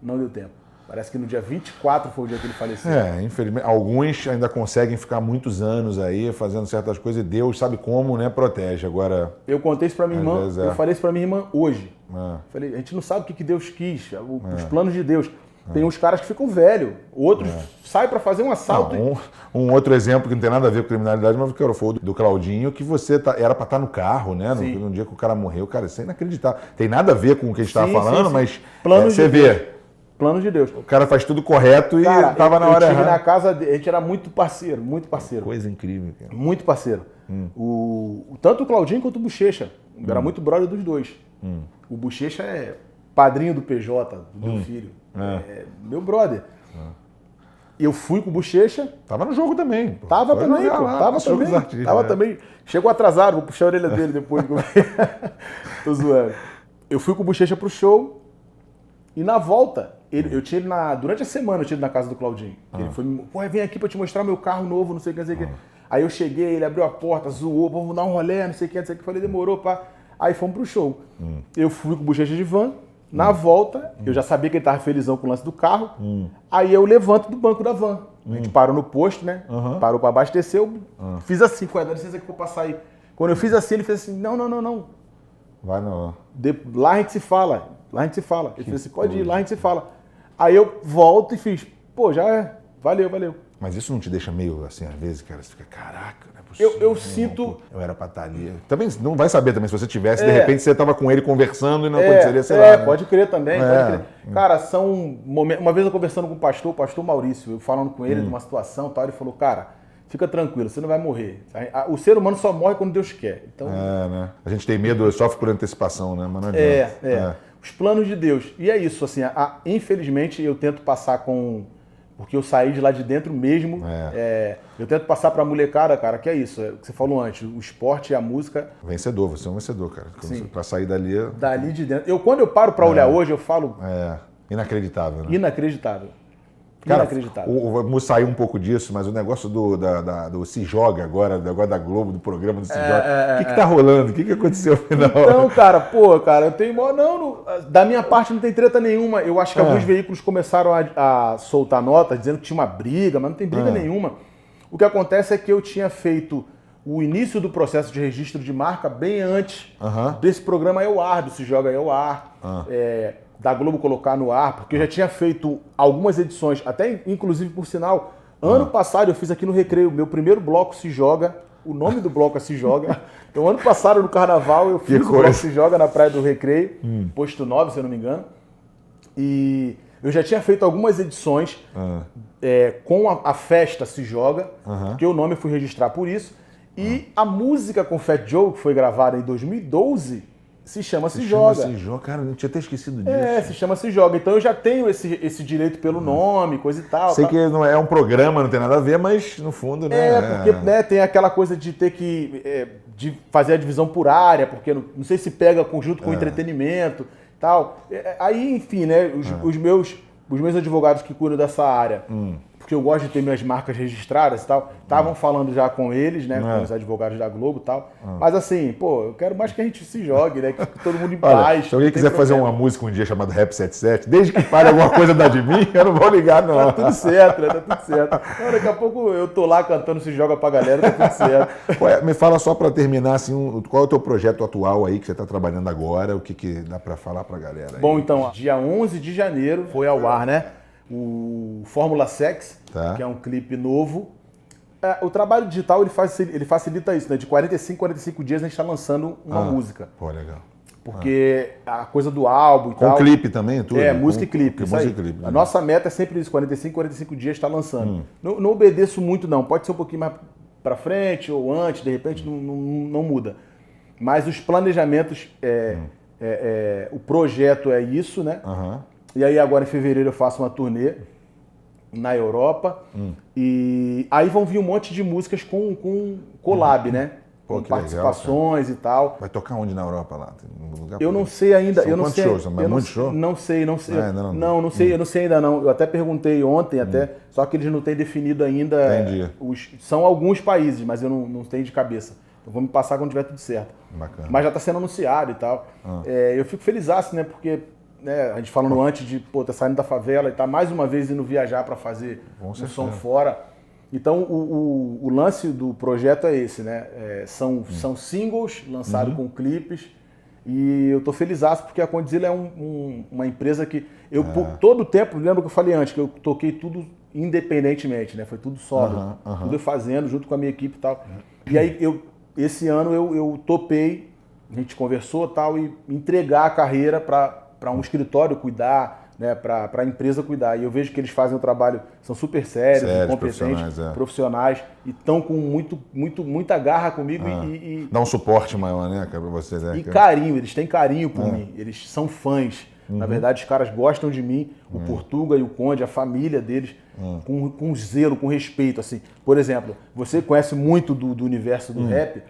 Não deu tempo. Parece que no dia 24 foi o dia que ele faleceu. Infelizmente, alguns ainda conseguem ficar muitos anos aí fazendo certas coisas e Deus sabe como, né, protege. Agora, eu contei isso pra minha irmã, eu falei isso pra minha irmã hoje. Falei, a gente não sabe o que Deus quis, os planos de Deus. Tem uns caras que ficam velhos, outros saem pra fazer um assalto. Um outro exemplo que não tem nada a ver com criminalidade, mas que foi o do Claudinho, que você era pra estar no carro, né? No dia que o cara morreu. Cara, isso é inacreditável. Tem nada a ver com o que a gente estava falando, mas você vê. Plano de Deus. O cara faz tudo correto e tava na hora errada. Na casa dele, a gente era muito parceiro, muito parceiro. Coisa incrível, cara. Muito parceiro. Tanto o Claudinho quanto o Bochecha. Era muito brother dos dois. O Bochecha é padrinho do PJ, do meu filho. É meu brother. Eu fui com o Bochecha. Tava no jogo também. Pô. Tava também, pô. Tava também. Chegou atrasado, vou puxar a orelha dele depois. Tô zoando. Eu fui com o Bochecha pro show e na volta, eu tinha ele durante a semana eu tinha ele na casa do Claudinho. Ele foi, pô, vem aqui pra te mostrar meu carro novo, não sei o que, não sei o que. Aí eu cheguei, ele abriu a porta, zoou, vamos dar um rolê, não sei o que, não sei o que. Falei, demorou, pá. Aí fomos pro show. Eu fui com o Bochecha de van. Na volta, eu já sabia que ele tava felizão com o lance do carro. Aí eu levanto do banco da van. A gente parou no posto, né? Parou pra abastecer, eu fiz assim, dá licença que eu vou passar aí. Quando eu fiz assim, ele fez assim, não. Vai não. Lá a gente se fala. Ele fez assim, pode ir, lá a gente se fala. Aí eu volto e fiz, pô, já é, valeu. Mas isso não te deixa meio assim, às vezes, cara, você fica, caraca, não é possível. Eu sinto... Eu era pra estar ali. Também não vai saber também, se você tivesse, de repente você tava com ele conversando e não aconteceria, sei lá. Né? Pode crer também, pode crer. Cara, são momentos... Uma vez eu conversando com o pastor Maurício, eu falando com ele de uma situação e tal, ele falou, cara, fica tranquilo, você não vai morrer. O ser humano só morre quando Deus quer. Então... né? A gente tem medo, sofre por antecipação, né? Mas não adianta. Os planos de Deus. E é isso, assim, infelizmente eu tento passar porque eu saí de lá de dentro mesmo. Eu tento passar pra molecada, cara, que é isso, é o que você falou antes, o esporte e a música. Vencedor, você é um vencedor, cara. Sim. Pra sair dali... Dali de dentro. Quando eu paro pra olhar hoje, eu falo... Inacreditável, né? Inacreditável. Cara, inacreditável. Vamos sair um pouco disso, mas o negócio do Se Joga agora da Globo, do programa do Se Joga, o que tá rolando? O que aconteceu no final? Então, cara, eu tenho... da minha parte não tem treta nenhuma. Eu acho que alguns veículos começaram a soltar nota dizendo que tinha uma briga, mas não tem briga nenhuma. O que acontece é que eu tinha feito o início do processo de registro de marca bem antes desse programa ir ao ar, do Se Joga ir ao ar. Da Globo colocar no ar, porque eu já tinha feito algumas edições, até inclusive por sinal, ano passado eu fiz aqui no Recreio, meu primeiro bloco Se Joga, o nome do bloco é Se Joga. Então ano passado no Carnaval eu fiz o bloco Se Joga na Praia do Recreio, posto 9, se eu não me engano, e eu já tinha feito algumas edições com a festa Se Joga, porque o nome eu fui registrar por isso, e a música com Fat Joe, que foi gravada em 2012, se chama Se Joga. Se Joga, cara, eu tinha até esquecido disso. Se chama Se Joga. Então eu já tenho esse direito pelo nome, coisa e tal. Sei que não é um programa, não tem nada a ver, mas no fundo, né? Porque tem aquela coisa de ter que de fazer a divisão por área, porque não sei se pega conjunto com entretenimento e tal. Aí, enfim, né? Os meus advogados que cuidam dessa área, porque eu gosto de ter minhas marcas registradas e tal, estavam falando já com eles, né? Com os advogados da Globo e tal. Mas assim, pô, eu quero mais que a gente se jogue, né? Que todo mundo em paz. Se alguém quiser fazer uma música um dia chamada Rap 77, desde que fale alguma coisa da de mim, eu não vou ligar, não. Tá tudo certo, né? Tá tudo certo. Então, daqui a pouco eu tô lá cantando Se Joga pra galera, tá tudo certo. Me fala só pra terminar, assim, qual é o teu projeto atual aí que você tá trabalhando agora, o que dá pra falar pra galera aí? Bom, então, dia 11 de janeiro foi ao ar, né? O Fórmula Sex, que é um clipe novo. O trabalho digital ele facilita isso, né? De 45 dias a gente está lançando uma música. Pô, legal. Porque a coisa do álbum e tal... Com clipe também, tudo? Música e clipe. Música e clipe. A nossa meta é sempre isso, 45 dias está lançando. Não obedeço muito, não. Pode ser um pouquinho mais para frente ou antes, de repente não muda. Mas os planejamentos, o projeto é isso, né? E aí agora em fevereiro eu faço uma turnê na Europa. E aí vão vir um monte de músicas com collab, né? Pô, com participações legal, e tal. Vai tocar onde na Europa lá? Tem um lugar eu não sei ainda. São quantos shows? Mas muito show? Não sei. Não sei, eu não sei ainda não. Eu até perguntei ontem, só que eles não têm definido ainda. Entendi. São alguns países, mas eu não tenho de cabeça. Eu vou me passar quando tiver tudo certo. Bacana. Mas já está sendo anunciado e tal. Eu fico felizaço, né? Porque né, a gente falando antes de, pô, tá saindo da favela e tá mais uma vez indo viajar para fazer um som fora. Então, o lance do projeto é esse, né? São singles lançados com clipes e eu tô felizaço porque a Condzilla é uma empresa que eu, por todo o tempo, lembra que eu falei antes, que eu toquei tudo independentemente, né? Foi tudo solo, tudo eu fazendo junto com a minha equipe e tal. E aí, esse ano eu topei, a gente conversou e tal, e entregar a carreira para um escritório cuidar, né, para a empresa cuidar. E eu vejo que eles fazem um trabalho, são super sérios, competentes, profissionais e estão com muita garra comigo. E dá um suporte maior, né, para vocês. E carinho, eles têm carinho por mim, eles são fãs. Na verdade, os caras gostam de mim, o Portuga e o Conde, a família deles, com zelo, com respeito. Assim. Por exemplo, você conhece muito do universo do rap,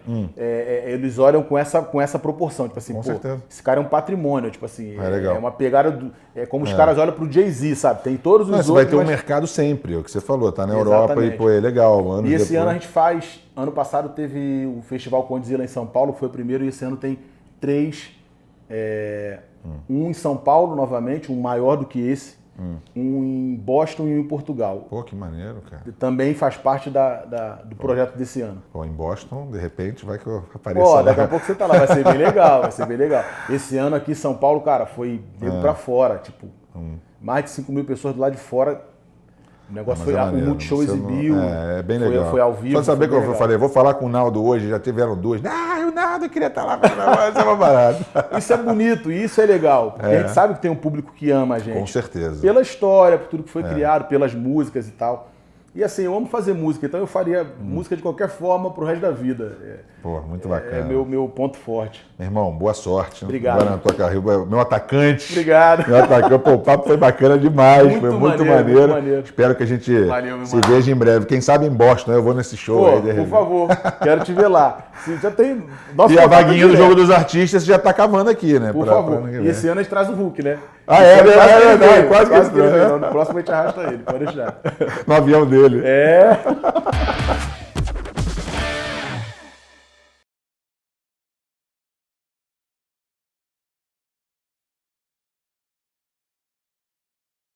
eles olham com essa proporção. Tipo assim, pô, esse cara é um patrimônio. Tipo assim, é uma pegada. É como os caras olham pro Jay-Z, sabe? Tem todos os outros. Vai ter um mercado sempre, é o que você falou, tá na Europa e, pô, é legal. E esse ano a gente faz. Ano passado teve o Festival Condzilla em São Paulo, foi o primeiro, e esse ano tem 3. Um em São Paulo, novamente, um maior do que esse. Um em Boston e um em Portugal. Pô, que maneiro, cara. Também faz parte do projeto desse ano. Pô, em Boston, de repente, vai que eu apareça lá. Daqui a pouco você tá lá, vai ser bem legal, vai ser bem legal. Esse ano aqui em São Paulo, cara, foi dentro pra fora, tipo, mais de 5 mil pessoas do lado de fora. O negócio foi, o Multishow exibiu. É bem legal. Foi ao vivo. Só saber que eu falei, vou falar com o Naldo hoje, já tiveram 2. O Naldo queria estar lá, mas é uma barata. Isso é bonito, isso é legal. Porque a gente sabe que tem um público que ama a gente. Com certeza. Pela história, por tudo que foi criado, pelas músicas e tal. E assim, eu amo fazer música, então eu faria música de qualquer forma pro resto da vida. Pô, muito bacana. É meu ponto forte. Meu irmão, boa sorte. Obrigado. Agora na tua carreira. Meu atacante. Obrigado. Meu atacante. Pô, o papo foi bacana demais. Foi muito maneiro. Espero que a gente se veja em breve. Quem sabe em Boston, né? Eu vou nesse show aí. Por favor, quero te ver lá. Já tem... E a vaguinha do Jogo dos Artistas já tá cavando aqui, né? Por favor. E esse ano a gente traz o Hulk, né? Verdade. Quase que no próximo a gente arrasta ele, pode deixar. No avião dele.